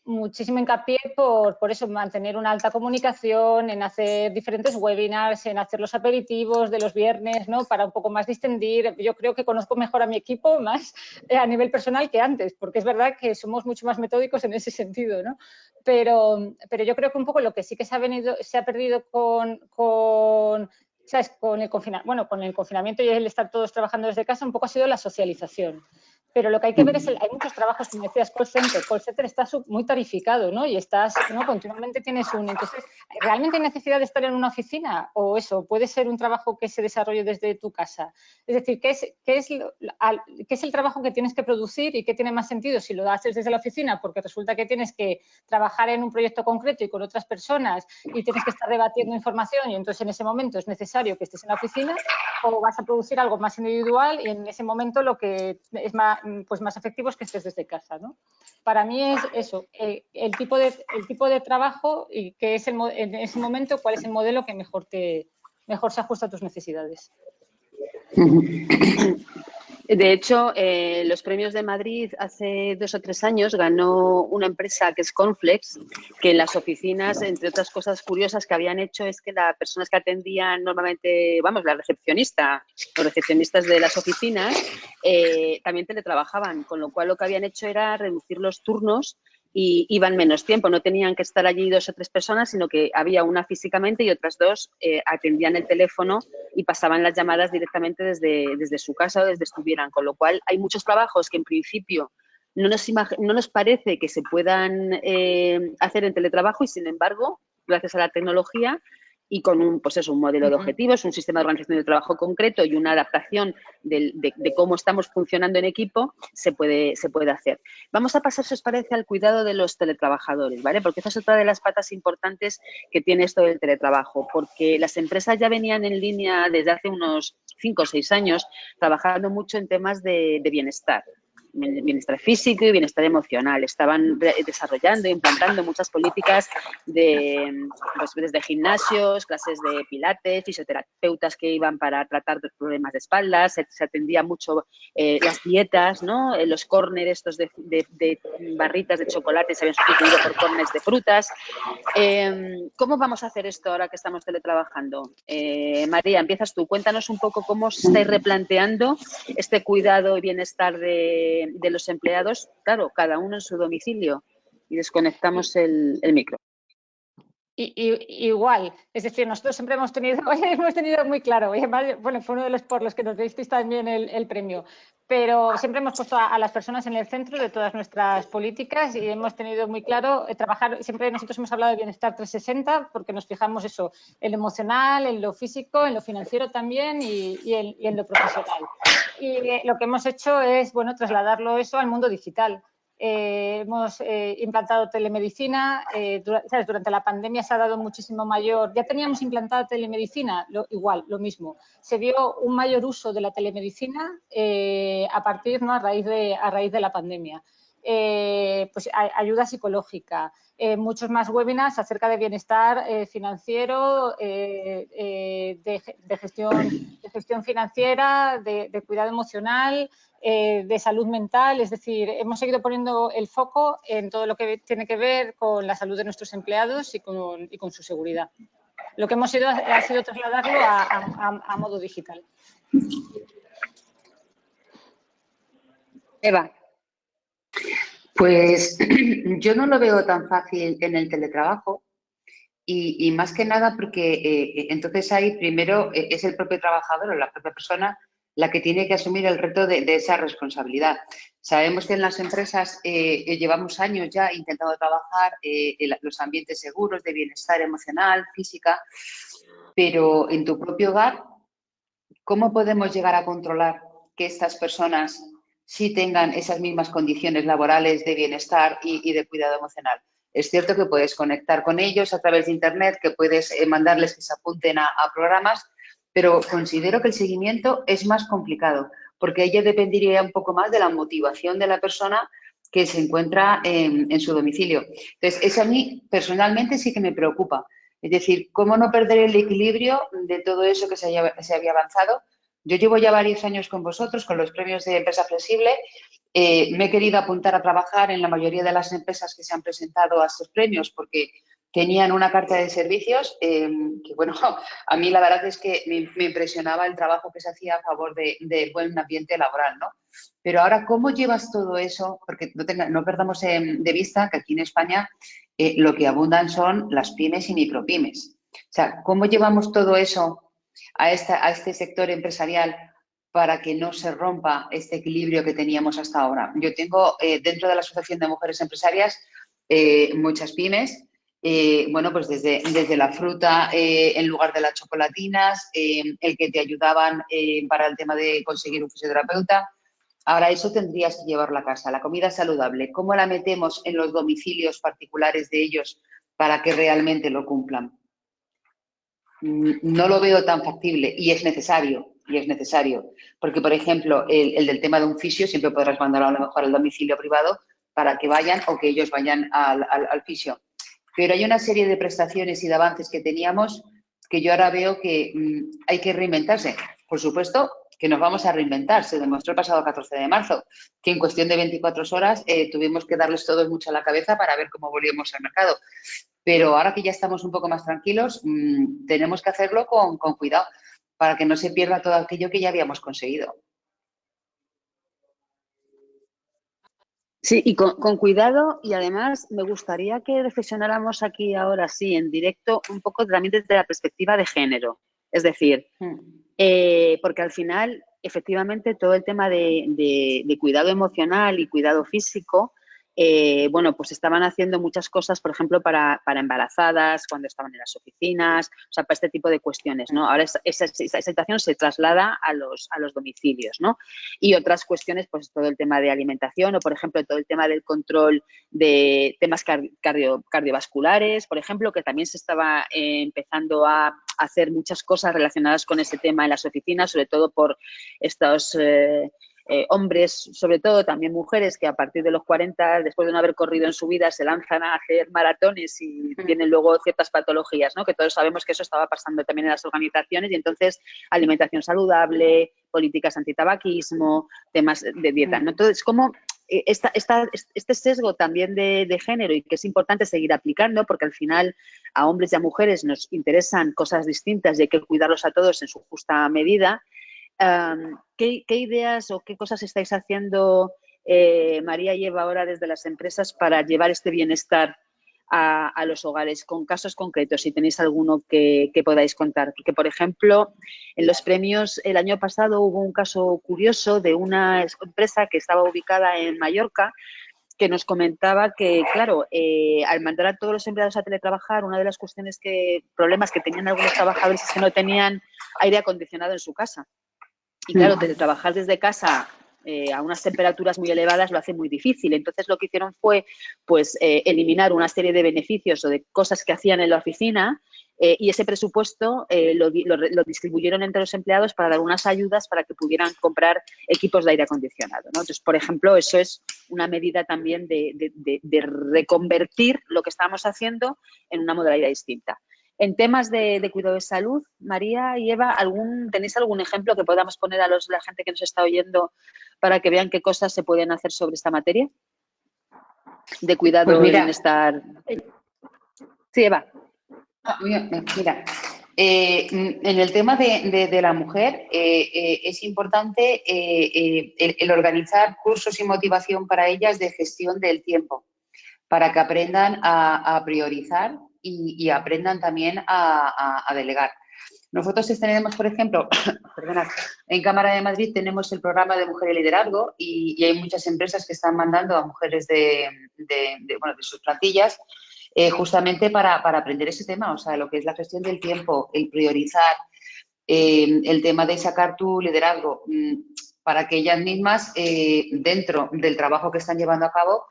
muchísimo hincapié por eso, mantener una alta comunicación, en hacer diferentes webinars, en hacer los aperitivos de los viernes, ¿no? Para un poco más distendir. Yo creo que conozco mejor a mi equipo más a nivel personal que antes, porque es verdad que somos mucho más metódicos en ese sentido, ¿no? Pero yo creo que un poco lo que sí que se ha perdido ¿sabes? Con el confinamiento y el estar todos trabajando desde casa, un poco ha sido la socialización. Pero lo que hay que ver es, hay muchos trabajos, como decías, call center. Call center está muy tarificado, ¿no? Y estás, ¿no? Continuamente tienes un... Entonces, ¿realmente hay necesidad de estar en una oficina? O eso, puede ser un trabajo que se desarrolle desde tu casa. Es decir, ¿qué es el trabajo que tienes que producir y qué tiene más sentido si lo haces desde la oficina? Porque resulta que tienes que trabajar en un proyecto concreto y con otras personas y tienes que estar debatiendo información y entonces en ese momento es necesario que estés en la oficina, o vas a producir algo más individual y en ese momento lo que es más efectivo es que estés desde casa, ¿no? Para mí es eso, el tipo de trabajo y que es en ese momento cuál es el modelo que mejor se ajusta a tus necesidades.
De hecho, los premios de Madrid hace 2 o 3 años ganó una empresa que es Conflex, que en las oficinas, entre otras cosas curiosas que habían hecho, es que las personas que atendían normalmente, vamos, los recepcionistas de las oficinas, también teletrabajaban, con lo cual lo que habían hecho era reducir los turnos y iban menos tiempo, no tenían que estar allí 2 o 3 personas, sino que había una físicamente y otras 2 atendían el teléfono y pasaban las llamadas directamente desde su casa o desde estuvieran, con lo cual hay muchos trabajos que en principio no nos parece que se puedan hacer en teletrabajo y sin embargo, gracias a la tecnología y con un modelo de objetivos, un sistema de organización del trabajo concreto y una adaptación de cómo estamos funcionando en equipo, se puede hacer. Vamos a pasar, si os parece, al cuidado de los teletrabajadores, ¿vale? Porque esa es otra de las patas importantes que tiene esto del teletrabajo, porque las empresas ya venían en línea desde hace unos 5 o 6 años trabajando mucho en temas de bienestar físico y bienestar emocional. Estaban desarrollando e implantando muchas políticas desde gimnasios, clases de pilates, fisioterapeutas que iban para tratar de problemas de espaldas, se atendía mucho las dietas, ¿no? Los corners estos de barritas de chocolate se habían sustituido por corners de frutas. ¿Cómo vamos a hacer esto ahora que estamos teletrabajando? María, empiezas tú. Cuéntanos un poco cómo os estáis replanteando este cuidado y bienestar de los empleados, claro, cada uno en su domicilio, y desconectamos el micro.
Igual, es decir, nosotros siempre hemos tenido muy claro, y además, bueno, fue uno de los por los que nos disteis también el premio, pero siempre hemos puesto a las personas en el centro de todas nuestras políticas y hemos tenido muy claro trabajar, siempre nosotros hemos hablado de bienestar 360 porque nos fijamos eso, en lo emocional, en lo físico, en lo financiero también y en lo profesional. Y lo que hemos hecho es, bueno, trasladarlo eso al mundo digital. Hemos implantado telemedicina, durante la pandemia se ha dado muchísimo mayor, ya teníamos implantada telemedicina, lo mismo, se vio un mayor uso de la telemedicina a partir, ¿no? a raíz de la pandemia. Pues ayuda psicológica, muchos más webinars acerca de bienestar financiero, de gestión financiera, de cuidado emocional, de salud mental, es decir, hemos seguido poniendo el foco en todo lo que tiene que ver con la salud de nuestros empleados y con su seguridad. Lo que hemos hecho ha sido trasladarlo a modo digital.
Eva.
Pues yo no lo veo tan fácil en el teletrabajo y más que nada porque entonces ahí primero es el propio trabajador o la propia persona la que tiene que asumir el reto de esa responsabilidad. Sabemos que en las empresas llevamos años ya intentando trabajar los ambientes seguros de bienestar emocional, física, pero en tu propio hogar, ¿cómo podemos llegar a controlar que estas personas sí tengan esas mismas condiciones laborales de bienestar y de cuidado emocional? Es cierto que puedes conectar con ellos a través de Internet, que puedes mandarles que se apunten a programas, pero considero que el seguimiento es más complicado, porque ello dependería un poco más de la motivación de la persona que se encuentra en su domicilio. Entonces, eso a mí personalmente sí que me preocupa. Es decir, cómo no perder el equilibrio de todo eso que se había avanzado Yo llevo ya varios años con vosotros, con los premios de Empresa Flexible. Me he querido apuntar a trabajar en la mayoría de las empresas que se han presentado a estos premios porque tenían una carta de servicios que, bueno, a mí la verdad es que me impresionaba el trabajo que se hacía a favor del buen ambiente laboral, ¿no? Pero ahora, ¿cómo llevas todo eso? Porque no perdamos de vista que aquí en España lo que abundan son las pymes y micropymes. O sea, ¿cómo llevamos todo eso a este sector empresarial para que no se rompa este equilibrio que teníamos hasta ahora? Yo tengo dentro de la Asociación de Mujeres Empresarias muchas pymes, bueno, pues desde la fruta en lugar de las chocolatinas, el que te ayudaban para el tema de conseguir un fisioterapeuta. Ahora eso tendrías que llevarlo a casa. La comida saludable, ¿cómo la metemos en los domicilios particulares de ellos para que realmente lo cumplan? No lo veo tan factible y es necesario. Porque, por ejemplo, el del tema de un fisio siempre podrás mandarlo a lo mejor al domicilio privado para que vayan o que ellos vayan al fisio. Pero hay una serie de prestaciones y de avances que teníamos que yo ahora veo que hay que reinventarse. Por supuesto que nos vamos a reinventar. Se demostró el pasado 14 de marzo que en cuestión de 24 horas tuvimos que darles todos mucho a la cabeza para ver cómo volvíamos al mercado. Pero ahora que ya estamos un poco más tranquilos, tenemos que hacerlo con cuidado para que no se pierda todo aquello que ya habíamos conseguido.
Sí, y con cuidado, y además me gustaría que reflexionáramos aquí ahora sí, en directo, un poco también desde la perspectiva de género. Es decir, porque al final, efectivamente, todo el tema de cuidado emocional y cuidado físico, bueno, pues estaban haciendo muchas cosas, por ejemplo, para embarazadas, cuando estaban en las oficinas, o sea, para este tipo de cuestiones, ¿no? Ahora esa situación se traslada a los domicilios, ¿no? Y otras cuestiones, pues todo el tema de alimentación o, por ejemplo, todo el tema del control de temas cardiovasculares, por ejemplo, que también se estaba empezando a hacer muchas cosas relacionadas con ese tema en las oficinas, sobre todo por estos hombres, sobre todo también mujeres, que a partir de los 40, después de no haber corrido en su vida, se lanzan a hacer maratones y tienen luego ciertas patologías, ¿no? Que todos sabemos que eso estaba pasando también en las organizaciones y entonces alimentación saludable, políticas antitabaquismo, temas de dieta, ¿no? Entonces, ¿cómo este sesgo también de género y que es importante seguir aplicando porque al final a hombres y a mujeres nos interesan cosas distintas y hay que cuidarlos a todos en su justa medida? ¿Qué ideas o qué cosas estáis haciendo, María y Eva, ahora desde las empresas para llevar este bienestar a los hogares con casos concretos? Si tenéis alguno que podáis contar. Porque, por ejemplo, en los premios el año pasado hubo un caso curioso de una empresa que estaba ubicada en Mallorca que nos comentaba que, claro, al mandar a todos los empleados a teletrabajar, una de las problemas que tenían algunos trabajadores es que no tenían aire acondicionado en su casa. Y claro, teletrabajar desde casa a unas temperaturas muy elevadas lo hace muy difícil. Entonces lo que hicieron fue pues eliminar una serie de beneficios o de cosas que hacían en la oficina y ese presupuesto lo distribuyeron entre los empleados para dar unas ayudas para que pudieran comprar equipos de aire acondicionado, ¿no? Entonces, por ejemplo, eso es una medida también de reconvertir lo que estábamos haciendo en una modalidad distinta. En temas de cuidado de salud, María y Eva, ¿tenéis algún ejemplo que podamos poner a la gente que nos está oyendo para que vean qué cosas se pueden hacer sobre esta materia? De cuidado y bienestar. Sí, Eva.
Mira, en el tema de la mujer es importante el organizar cursos y motivación para ellas de gestión del tiempo, para que aprendan a priorizar y aprendan también a delegar. Nosotros tenemos, por ejemplo, en Cámara de Madrid tenemos el programa de Mujer y Liderazgo y hay muchas empresas que están mandando a mujeres de sus plantillas justamente para aprender ese tema, o sea, lo que es la gestión del tiempo, el priorizar, el tema de sacar tu liderazgo para que ellas mismas, dentro del trabajo que están llevando a cabo,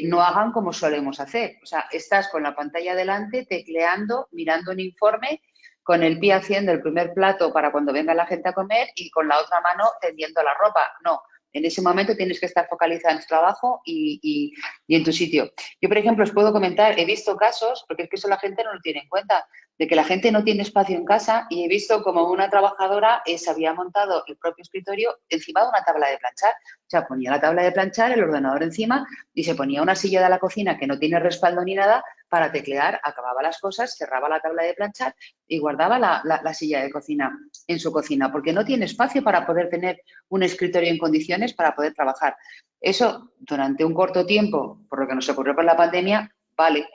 no hagan como solemos hacer. O sea, estás con la pantalla delante, tecleando, mirando un informe, con el pie haciendo el primer plato para cuando venga la gente a comer y con la otra mano tendiendo la ropa. No, En ese momento tienes que estar focalizada en tu trabajo y en tu sitio. Yo, por ejemplo, os puedo comentar, he visto casos, porque es que eso la gente no lo tiene en cuenta, de que la gente no tiene espacio en casa y he visto como una trabajadora se había montado el propio escritorio encima de una tabla de planchar. O sea, ponía la tabla de planchar, el ordenador encima y se ponía una silla de la cocina que no tiene respaldo ni nada para teclear, acababa las cosas, cerraba la tabla de planchar y guardaba la silla de cocina en su cocina, porque no tiene espacio para poder tener un escritorio en condiciones para poder trabajar. Eso, durante un corto tiempo, por lo que nos ocurrió por la pandemia, vale,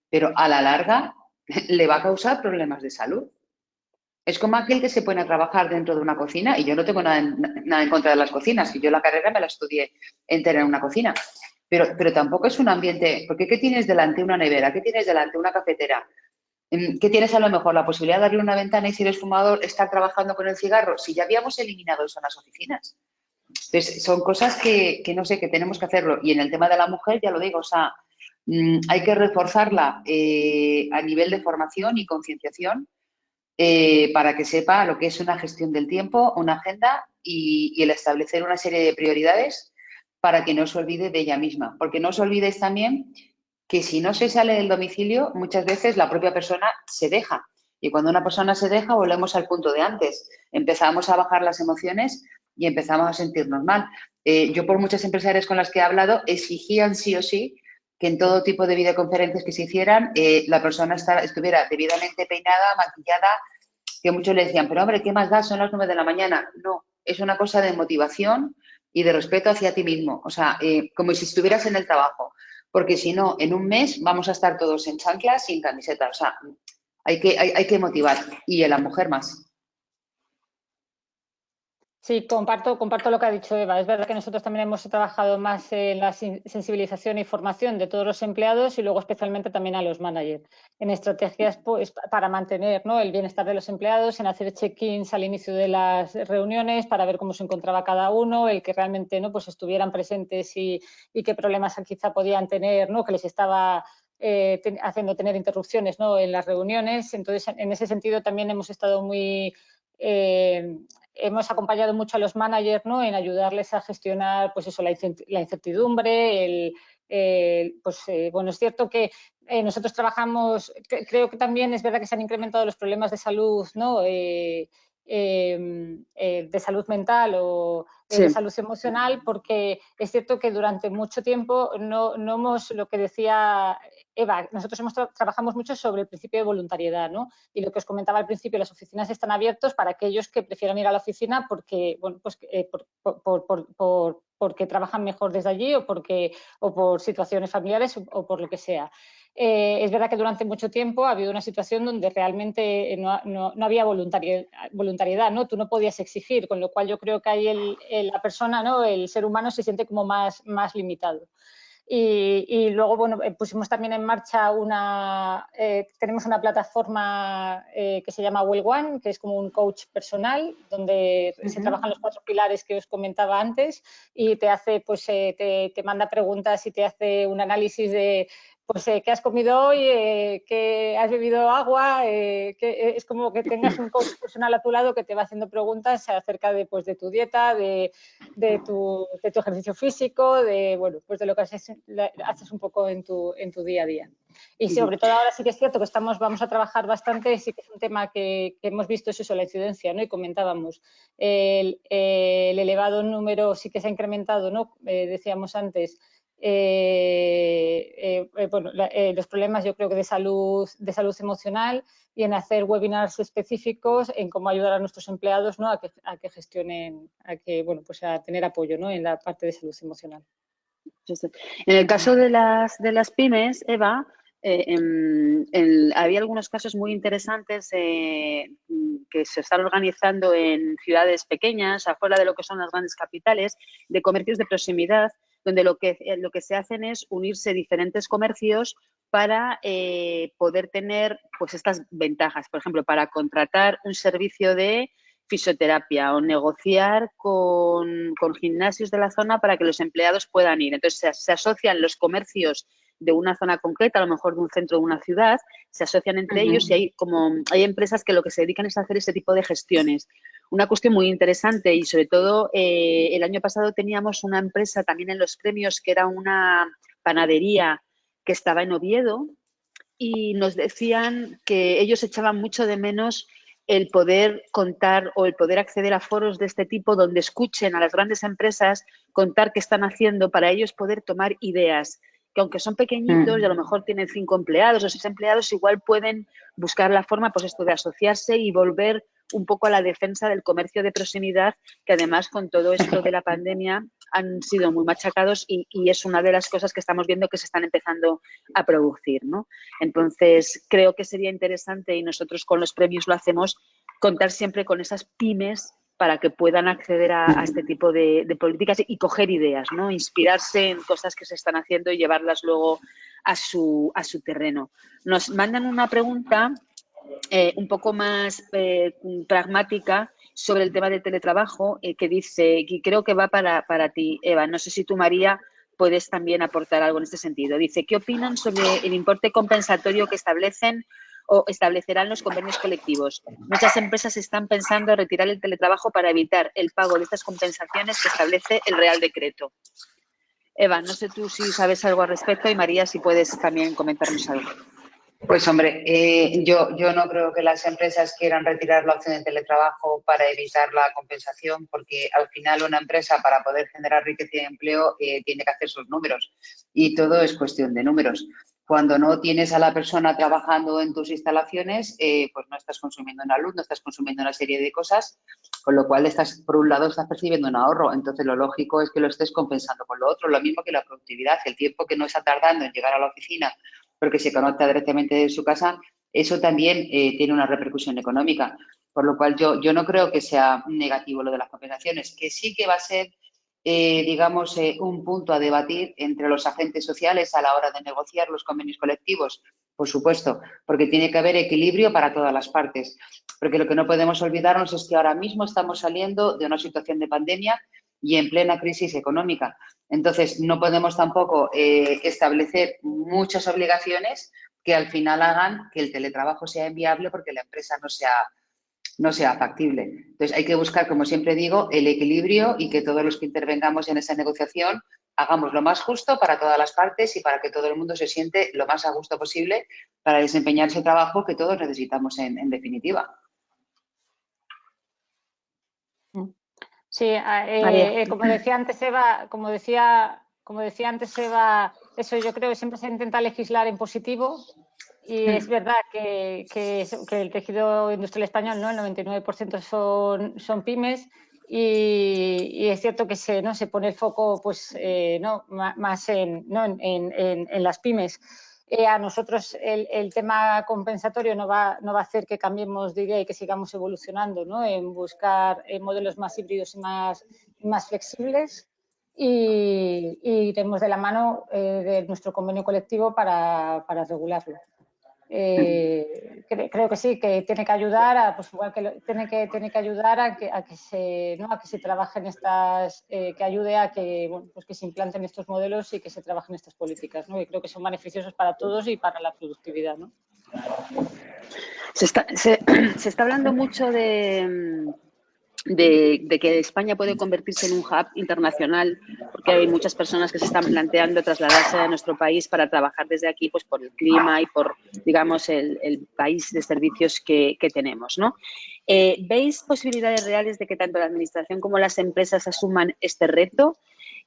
pero a la larga le va a causar problemas de salud. Es como aquel que se pone a trabajar dentro de una cocina, y yo no tengo nada en contra de las cocinas, que yo la carrera me la estudié entera en una cocina, pero tampoco es un ambiente, porque ¿qué tienes delante? Una nevera, ¿qué tienes delante? Una cafetera. ¿Qué tienes a lo mejor? La posibilidad de abrir una ventana y si eres fumador, estar trabajando con el cigarro. Si ya habíamos eliminado eso en las oficinas. Entonces, son cosas que no sé, que tenemos que hacerlo. Y en el tema de la mujer, ya lo digo, o sea, hay que reforzarla a nivel de formación y concienciación para que sepa lo que es una gestión del tiempo, una agenda y el establecer una serie de prioridades para que no se olvide de ella misma. Porque no os olvidéis también que si no se sale del domicilio, muchas veces la propia persona se deja. Y cuando una persona se deja, volvemos al punto de antes. Empezamos a bajar las emociones y empezamos a sentirnos mal. Yo, por muchas empresarias con las que he hablado, exigían sí o sí que en todo tipo de videoconferencias que se hicieran, la persona estuviera debidamente peinada, maquillada, que muchos le decían, pero hombre, ¿qué más da? Son las 9 de la mañana. No, es una cosa de motivación y de respeto hacia ti mismo. O sea, como si estuvieras en el trabajo. Porque si no, en un mes vamos a estar todos en chanclas sin camiseta. O sea, hay que motivar. Y a la mujer más.
Sí, comparto lo que ha dicho Eva. Es verdad que nosotros también hemos trabajado más en la sensibilización y formación de todos los empleados y luego especialmente también a los managers en estrategias pues, para mantener, ¿no?, el bienestar de los empleados, en hacer check-ins al inicio de las reuniones para ver cómo se encontraba cada uno, el que realmente, ¿no?, pues estuvieran presentes y qué problemas quizá podían tener, ¿no?, que les estaba haciendo tener interrupciones, ¿no?, en las reuniones. Entonces, en ese sentido también hemos estado muy hemos acompañado mucho a los managers, ¿no?, en ayudarles a gestionar, pues eso, la incertidumbre, bueno, es cierto que nosotros trabajamos, creo que también es verdad que se han incrementado los problemas de salud, ¿no?, de salud mental o
Sí.
de salud emocional, porque es cierto que durante mucho tiempo no hemos, lo que decía Eva, nosotros trabajamos mucho sobre el principio de voluntariedad, ¿no? Y lo que os comentaba al principio, las oficinas están abiertas para aquellos que prefieran ir a la oficina porque, bueno, pues, porque trabajan mejor desde allí o por situaciones familiares o por lo que sea. Es verdad que durante mucho tiempo ha habido una situación donde realmente no había voluntariedad, ¿no? Tú no podías exigir, con lo cual yo creo que ahí la persona, ¿no?, el ser humano se siente como más limitado. Y luego, bueno, pusimos también en marcha tenemos una plataforma que se llama Well One, que es como un coach personal, donde se trabajan los 4 pilares que os comentaba antes y te hace, pues te manda preguntas y te hace un análisis de pues qué has comido hoy, que has bebido agua, es como que tengas un coach personal a tu lado que te va haciendo preguntas acerca de, pues, de tu dieta, de tu ejercicio físico, bueno, pues de lo que haces un poco en tu día a día. Y sobre todo ahora sí que es cierto que vamos a trabajar bastante, sí que es un tema que hemos visto, es eso, la incidencia, ¿no? Y comentábamos, el elevado número sí que se ha incrementado, ¿no? Decíamos antes, bueno, los problemas yo creo que de salud emocional y en hacer webinars específicos en cómo ayudar a nuestros empleados, ¿no?, a que gestionen, bueno, pues a tener apoyo, ¿no?, en la parte de salud emocional.
En el caso de las pymes, Eva, había algunos casos muy interesantes que se están organizando en ciudades pequeñas, afuera de lo que son las grandes capitales, de comercios de proximidad, donde lo que se hacen es unirse diferentes comercios para poder tener pues estas ventajas. Por ejemplo, para contratar un servicio de fisioterapia o negociar con gimnasios de la zona para que los empleados puedan ir. Entonces, se asocian los comercios de una zona concreta, a lo mejor de un centro de una ciudad, se asocian entre ellos y hay empresas que lo que se dedican es a hacer ese tipo de gestiones. una cuestión muy interesante y sobre todo el año pasado teníamos una empresa también en los premios que era una panadería que estaba en Oviedo y nos decían que ellos echaban mucho de menos el poder contar o el poder acceder a foros de este tipo donde escuchen a las grandes empresas contar qué están haciendo para ellos poder tomar ideas, que aunque son pequeñitos y a lo mejor tienen 5 empleados o 6 empleados, igual pueden buscar la forma pues esto de asociarse y volver un poco a la defensa del comercio de proximidad, que además con todo esto de la pandemia han sido muy machacados y es una de las cosas que estamos viendo que se están empezando a producir, ¿no? Entonces, creo que sería interesante, y nosotros con los premios lo hacemos, contar siempre con esas pymes para que puedan acceder a este tipo de políticas y coger ideas, ¿no? Inspirarse en cosas que se están haciendo y llevarlas luego a su terreno. Nos mandan una pregunta un poco más pragmática sobre el tema del teletrabajo, que dice, y creo que va para ti, Eva, no sé si tú, María, puedes también aportar algo en este sentido. Dice, ¿qué opinan sobre el importe compensatorio que establecen o establecerán los convenios colectivos? Muchas empresas están pensando retirar el teletrabajo para evitar el pago de estas compensaciones que establece el Real Decreto. Eva, no sé tú si sabes algo al respecto y María, si puedes también comentarnos algo.
Pues hombre, yo no creo que las empresas quieran retirar la opción de teletrabajo para evitar la compensación, porque al final una empresa para poder generar riqueza y empleo tiene que hacer sus números y todo es cuestión de números. Cuando no tienes a la persona trabajando en tus instalaciones, pues no estás consumiendo una luz, no estás consumiendo una serie de cosas, con lo cual por un lado estás percibiendo un ahorro. Entonces lo lógico es que lo estés compensando con lo otro, lo mismo que la productividad, el tiempo que no está tardando en llegar a la oficina porque se conecta directamente de su casa, eso también tiene una repercusión económica. Por lo cual yo no creo que sea negativo lo de las compensaciones, que sí que va a ser, digamos, un punto a debatir entre los agentes sociales a la hora de negociar los convenios colectivos, por supuesto, porque tiene que haber equilibrio para todas las partes. Porque lo que no podemos olvidarnos es que ahora mismo estamos saliendo de una situación de pandemia y en plena crisis económica. Entonces, no podemos tampoco establecer muchas obligaciones que al final hagan que el teletrabajo sea inviable porque la empresa no sea factible. Entonces, hay que buscar, como siempre digo, el equilibrio y que todos los que intervengamos en esa negociación hagamos lo más justo para todas las partes y para que todo el mundo se siente lo más a gusto posible para desempeñar ese trabajo que todos necesitamos en definitiva.
Sí, como decía antes Eva, eso yo creo que siempre se intenta legislar en positivo y es verdad que el tejido industrial español, ¿no? El 99% son pymes y es cierto que se pone el foco pues, más en las pymes. A nosotros el tema compensatorio no va a hacer que cambiemos de idea y que sigamos evolucionando, ¿no? En buscar modelos más híbridos y más flexibles y iremos de la mano de nuestro convenio colectivo para regularlo. Creo que sí, que tiene que ayudar pues igual que tiene que ayudar a que se trabajen estas, que ayude a que pues que se implanten estos modelos y que se trabajen estas políticas, ¿no? Y creo que son beneficiosos para todos y para la productividad, ¿no?
Se está hablando mucho de que España puede convertirse en un hub internacional, porque hay muchas personas que se están planteando trasladarse a nuestro país para trabajar desde aquí, pues por el clima y por, digamos, el país de servicios que tenemos, ¿no? ¿Veis posibilidades reales de que tanto la Administración como las empresas asuman este reto?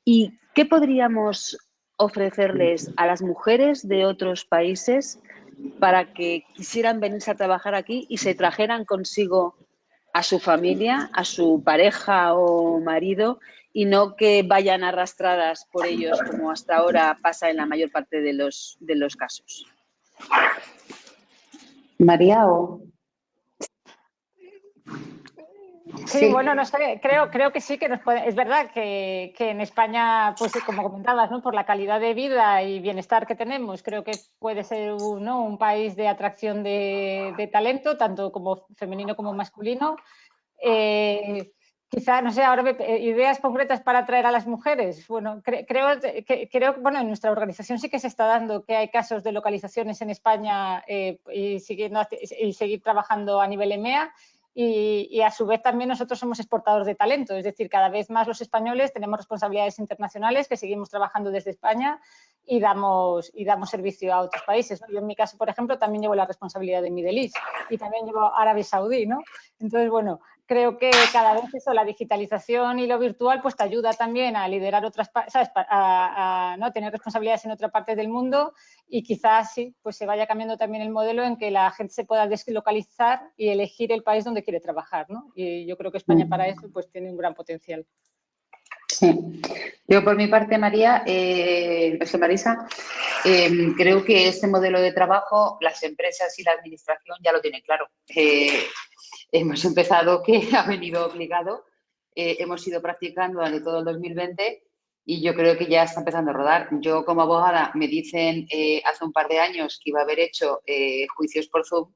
¿Y qué podríamos ofrecerles a las mujeres de otros países para que quisieran venirse a trabajar aquí y se trajeran consigo a su familia, a su pareja o marido y no que vayan arrastradas por ellos como hasta ahora pasa en la mayor parte de los casos?
María o...
Sí, bueno, no sé, creo que sí que es verdad que en España, pues como comentabas, ¿no? Por la calidad de vida y bienestar que tenemos, creo que puede ser un país de atracción de talento, tanto como femenino como masculino. Quizá, no sé, ahora ideas concretas para atraer a las mujeres. Bueno, creo bueno, en nuestra organización sí que se está dando que hay casos de localizaciones en España y seguir trabajando a nivel EMEA. y a su vez también nosotros somos exportadores de talento, es decir, cada vez más los españoles tenemos responsabilidades internacionales que seguimos trabajando desde España y damos servicio a otros países, ¿no? Yo en mi caso, por ejemplo, también llevo la responsabilidad de Middle East y también llevo Arabia Saudí, ¿no? Entonces, bueno, creo que cada vez eso, la digitalización y lo virtual, pues te ayuda también a liderar otras, ¿sabes? A ¿no? tener responsabilidades en otra parte del mundo y quizás sí, pues se vaya cambiando también el modelo en que la gente se pueda deslocalizar y elegir el país donde quiere trabajar, ¿no? Y yo creo que España para eso pues tiene un gran potencial.
Sí. Yo por mi parte, María, Marisa, creo que este modelo de trabajo, las empresas y la administración ya lo tienen claro. Hemos empezado que ha venido obligado, hemos ido practicando durante todo el 2020 y yo creo que ya está empezando a rodar. Yo como abogada me dicen hace un par de años que iba a haber hecho juicios por Zoom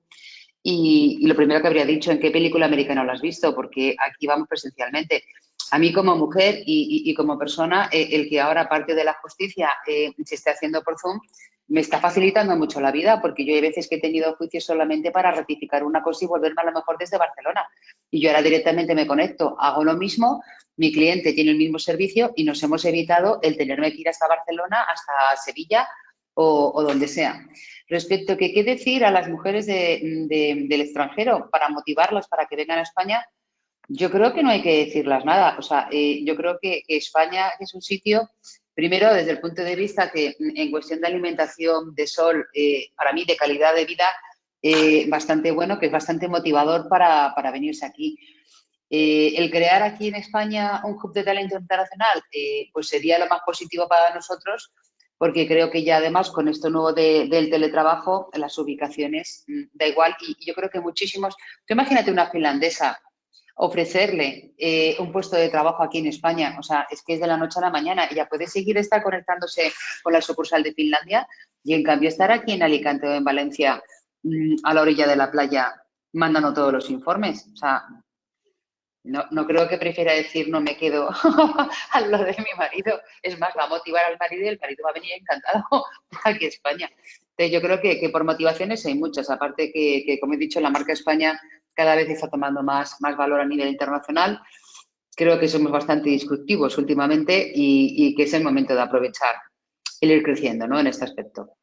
y lo primero que habría dicho, ¿en qué película americana lo has visto? Porque aquí vamos presencialmente. A mí como mujer y como persona, el que ahora parte de la justicia se esté haciendo por Zoom me está facilitando mucho la vida, porque yo hay veces que he tenido juicios solamente para ratificar una cosa y volverme a lo mejor desde Barcelona. Y yo ahora directamente me conecto, hago lo mismo, mi cliente tiene el mismo servicio y nos hemos evitado el tenerme que ir hasta Barcelona, hasta Sevilla o donde sea. Respecto a que qué decir a las mujeres del extranjero para motivarlas para que vengan a España, yo creo que no hay que decirlas nada. O sea, yo creo que España es un sitio, primero, desde el punto de vista que en cuestión de alimentación, de sol, para mí de calidad de vida, bastante bueno, que es bastante motivador para venirse aquí. El crear aquí en España un hub de talento internacional, pues sería lo más positivo para nosotros, porque creo que ya además con esto nuevo del teletrabajo, las ubicaciones da igual. Y yo creo que muchísimos, tú imagínate una finlandesa, ofrecerle un puesto de trabajo aquí en España, o sea, es que es de la noche a la mañana, ella puede seguir estar conectándose con la sucursal de Finlandia y en cambio estar aquí en Alicante o en Valencia a la orilla de la playa mandando todos los informes. O sea, no creo que prefiera decir no me quedo al lado de mi marido. Es más, va a motivar al marido y el marido va a venir encantado aquí a España. Entonces, yo creo que por motivaciones hay muchas. Aparte que, como he dicho, la marca España cada vez está tomando más valor a nivel internacional. Creo que somos bastante disruptivos últimamente y que es el momento de aprovechar el ir creciendo, ¿no? En este aspecto.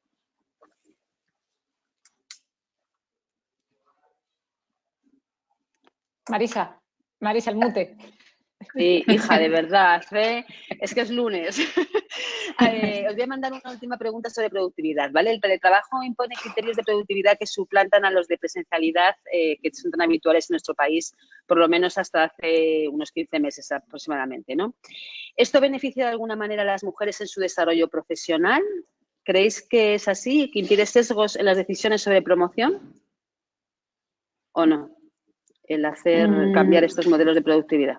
Marisa, el mute.
Sí, hija, de verdad, es que es lunes. Os voy a mandar una última pregunta sobre productividad, ¿vale? El teletrabajo impone criterios de productividad que suplantan a los de presencialidad que son tan habituales en nuestro país, por lo menos hasta hace unos 15 meses aproximadamente, ¿no? ¿Esto beneficia de alguna manera a las mujeres en su desarrollo profesional? ¿Creéis que es así, que impide sesgos en las decisiones sobre promoción? ¿O no? El hacer cambiar estos modelos de productividad.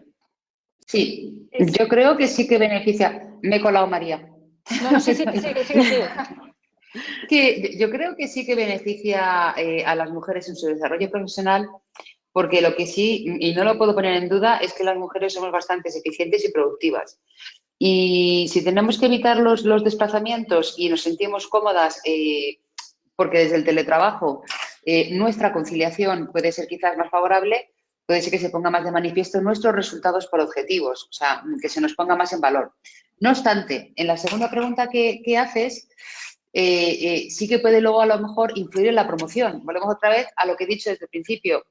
Sí, yo creo que sí que beneficia. Me he colado, María.
No, sí.
Que yo creo que sí que beneficia a las mujeres en su desarrollo profesional, porque lo que sí, y no lo puedo poner en duda, es que las mujeres somos bastante eficientes y productivas. Y si tenemos que evitar los desplazamientos y nos sentimos cómodas, porque desde el teletrabajo nuestra conciliación puede ser quizás más favorable, puede ser que se ponga más de manifiesto nuestros resultados por objetivos, o sea, que se nos ponga más en valor. No obstante, en la segunda pregunta que haces, sí que puede luego a lo mejor influir en la promoción. Volvemos otra vez a lo que he dicho desde el principio.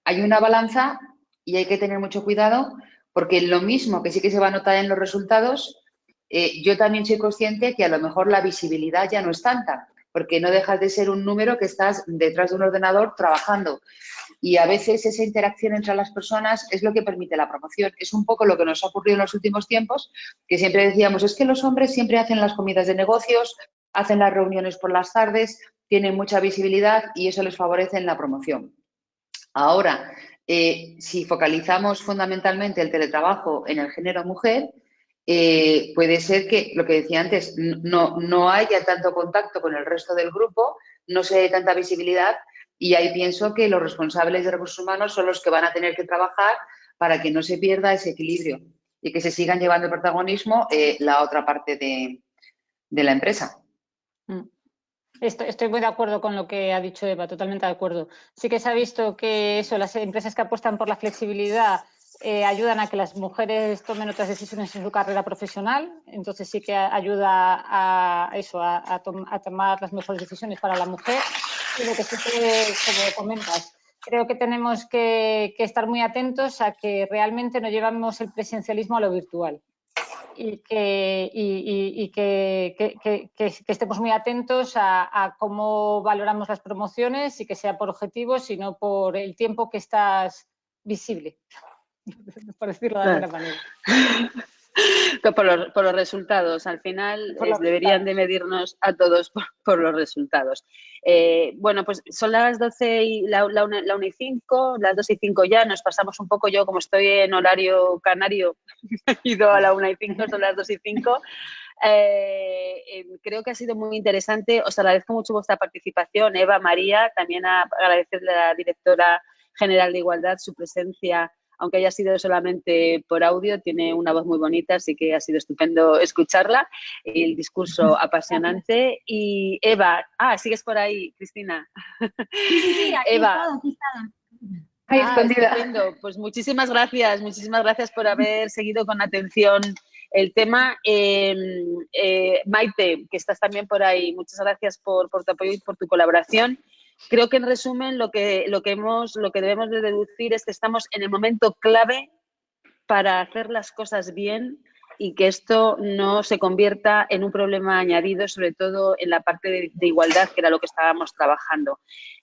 Hay una balanza y hay que tener mucho cuidado porque lo mismo que sí que se va a notar en los resultados, yo también soy consciente que a lo mejor la visibilidad ya no es tanta, porque no dejas de ser un número que estás detrás de un ordenador trabajando. Y a veces esa interacción entre las personas es lo que permite la promoción. Es un poco lo que nos ha ocurrido en los últimos tiempos, que siempre decíamos, es que los hombres siempre hacen las comidas de negocios, hacen las reuniones por las tardes, tienen mucha visibilidad y eso les favorece en la promoción. Ahora, si focalizamos fundamentalmente el teletrabajo en el género mujer, puede ser que, lo que decía antes, no haya tanto contacto con el resto del grupo, no se dé tanta visibilidad y ahí pienso que los responsables de recursos humanos son los que van a tener que trabajar para que no se pierda ese equilibrio y que se sigan llevando el protagonismo la otra parte de la empresa.
Estoy muy de acuerdo con lo que ha dicho Eva, totalmente de acuerdo. Sí que se ha visto que eso, las empresas que apuestan por la flexibilidad ayudan a que las mujeres tomen otras decisiones en su carrera profesional, entonces sí que ayuda a eso, a tomar las mejores decisiones para la mujer. Y lo que sí que, como comentas, creo que tenemos que estar muy atentos a que realmente no llevamos el presencialismo a lo virtual. Y que estemos muy atentos a cómo valoramos las promociones y que sea por objetivos y no por el tiempo que estás visible, por decirlo de alguna manera.
Por los resultados. Al final deberían de medirnos a todos por los resultados. Bueno, pues son las 12 y la 1:05, las 2:05 ya, nos pasamos un poco. Yo, como estoy en horario canario, he ido a la 1:05, son las 2:05. Creo que ha sido muy interesante. Os agradezco mucho vuestra participación, Eva, María. También agradecerle a la directora general de Igualdad su presencia, aunque haya sido solamente por audio. Tiene una voz muy bonita, así que ha sido estupendo escucharla. El discurso apasionante. Y Eva, sigues por ahí, Cristina.
Sí, aquí
Eva.
aquí está.
Ahí escondida.
Estupendo. Pues muchísimas gracias por haber seguido con atención el tema. Maite, que estás también por ahí, muchas gracias por tu apoyo y por tu colaboración. Creo que en resumen lo que debemos de deducir es que estamos en el momento clave para hacer las cosas bien y que esto no se convierta en un problema añadido, sobre todo en la parte de igualdad, que era lo que estábamos trabajando.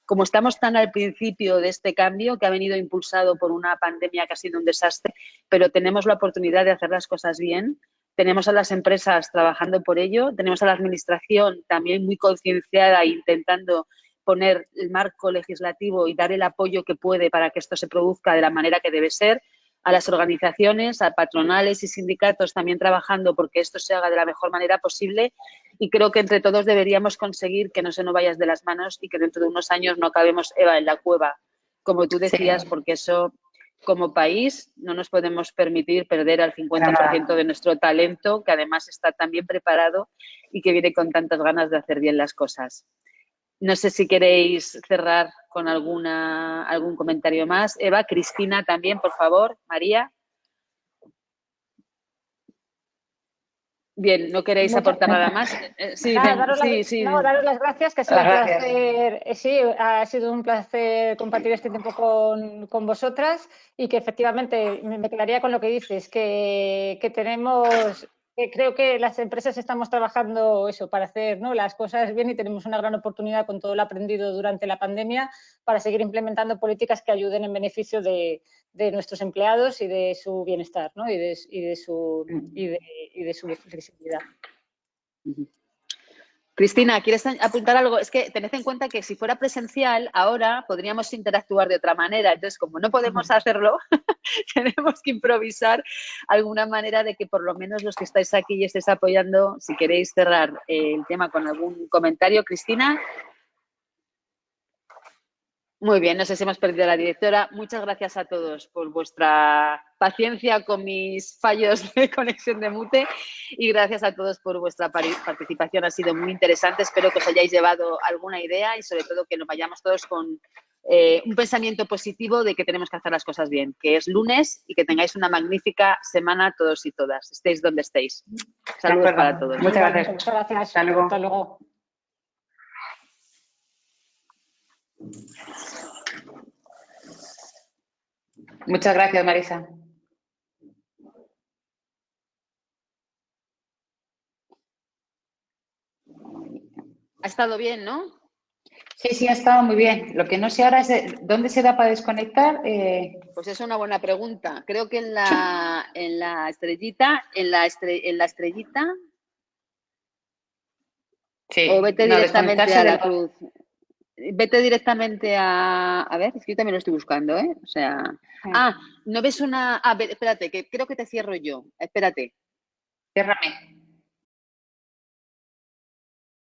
Como estamos tan al principio de este cambio, que ha venido impulsado por una pandemia que ha sido un desastre, pero tenemos la oportunidad de hacer las cosas bien, tenemos a las empresas trabajando por ello, tenemos a la administración también muy concienciada e intentando poner el marco legislativo y dar el apoyo que puede para que esto se produzca de la manera que debe ser, a las organizaciones, a patronales y sindicatos también trabajando porque esto se haga de la mejor manera posible, y creo que entre todos deberíamos conseguir que no se nos vaya de las manos y que dentro de unos años no acabemos, Eva, en la cueva, como tú decías, sí. Porque eso, como país, no nos podemos permitir perder al 50% de nuestro talento, que además está tan bien preparado y que viene con tantas ganas de hacer bien las cosas. No sé si queréis cerrar con algún comentario más. Eva, Cristina también, por favor. María. Bien, ¿no queréis aportar nada más?
Daros las gracias, que ha sido un placer. Sí, ha sido un placer compartir este tiempo con vosotras, y que efectivamente me quedaría con lo que dices, que tenemos... Creo que las empresas estamos trabajando eso para hacer, ¿no?, las cosas bien, y tenemos una gran oportunidad con todo lo aprendido durante la pandemia para seguir implementando políticas que ayuden en beneficio de nuestros empleados y de su bienestar, ¿no?, y de su flexibilidad.
Cristina, ¿quieres apuntar algo? Es que tened en cuenta que si fuera presencial, ahora podríamos interactuar de otra manera. Entonces, como no podemos hacerlo, tenemos que improvisar alguna manera de que por lo menos los que estáis aquí y estéis apoyando, si queréis cerrar el tema con algún comentario. Cristina. Muy bien, no sé si hemos perdido a la directora. Muchas gracias a todos por vuestra paciencia con mis fallos de conexión de mute, y gracias a todos por vuestra participación. Ha sido muy interesante. Espero que os hayáis llevado alguna idea y sobre todo que nos vayamos todos con un pensamiento positivo de que tenemos que hacer las cosas bien, que es lunes, y que tengáis una magnífica semana todos y todas, estéis donde estéis. Saludos para todos.
Muchas gracias.
Muchas gracias.
Hasta luego.
Hasta luego.
Muchas gracias, Marisa.
Ha estado bien, ¿no?
Sí, ha estado muy bien. Lo que no sé ahora es dónde se da para desconectar.
Pues es una buena pregunta. Creo que en la estrellita, en la estrellita.
Sí.
O vete directamente a la cruz. Vete directamente a ver, es que yo también lo estoy buscando, ¿eh? O sea, no ves una... espérate, que creo que te cierro yo. Espérate.
Ciérrame.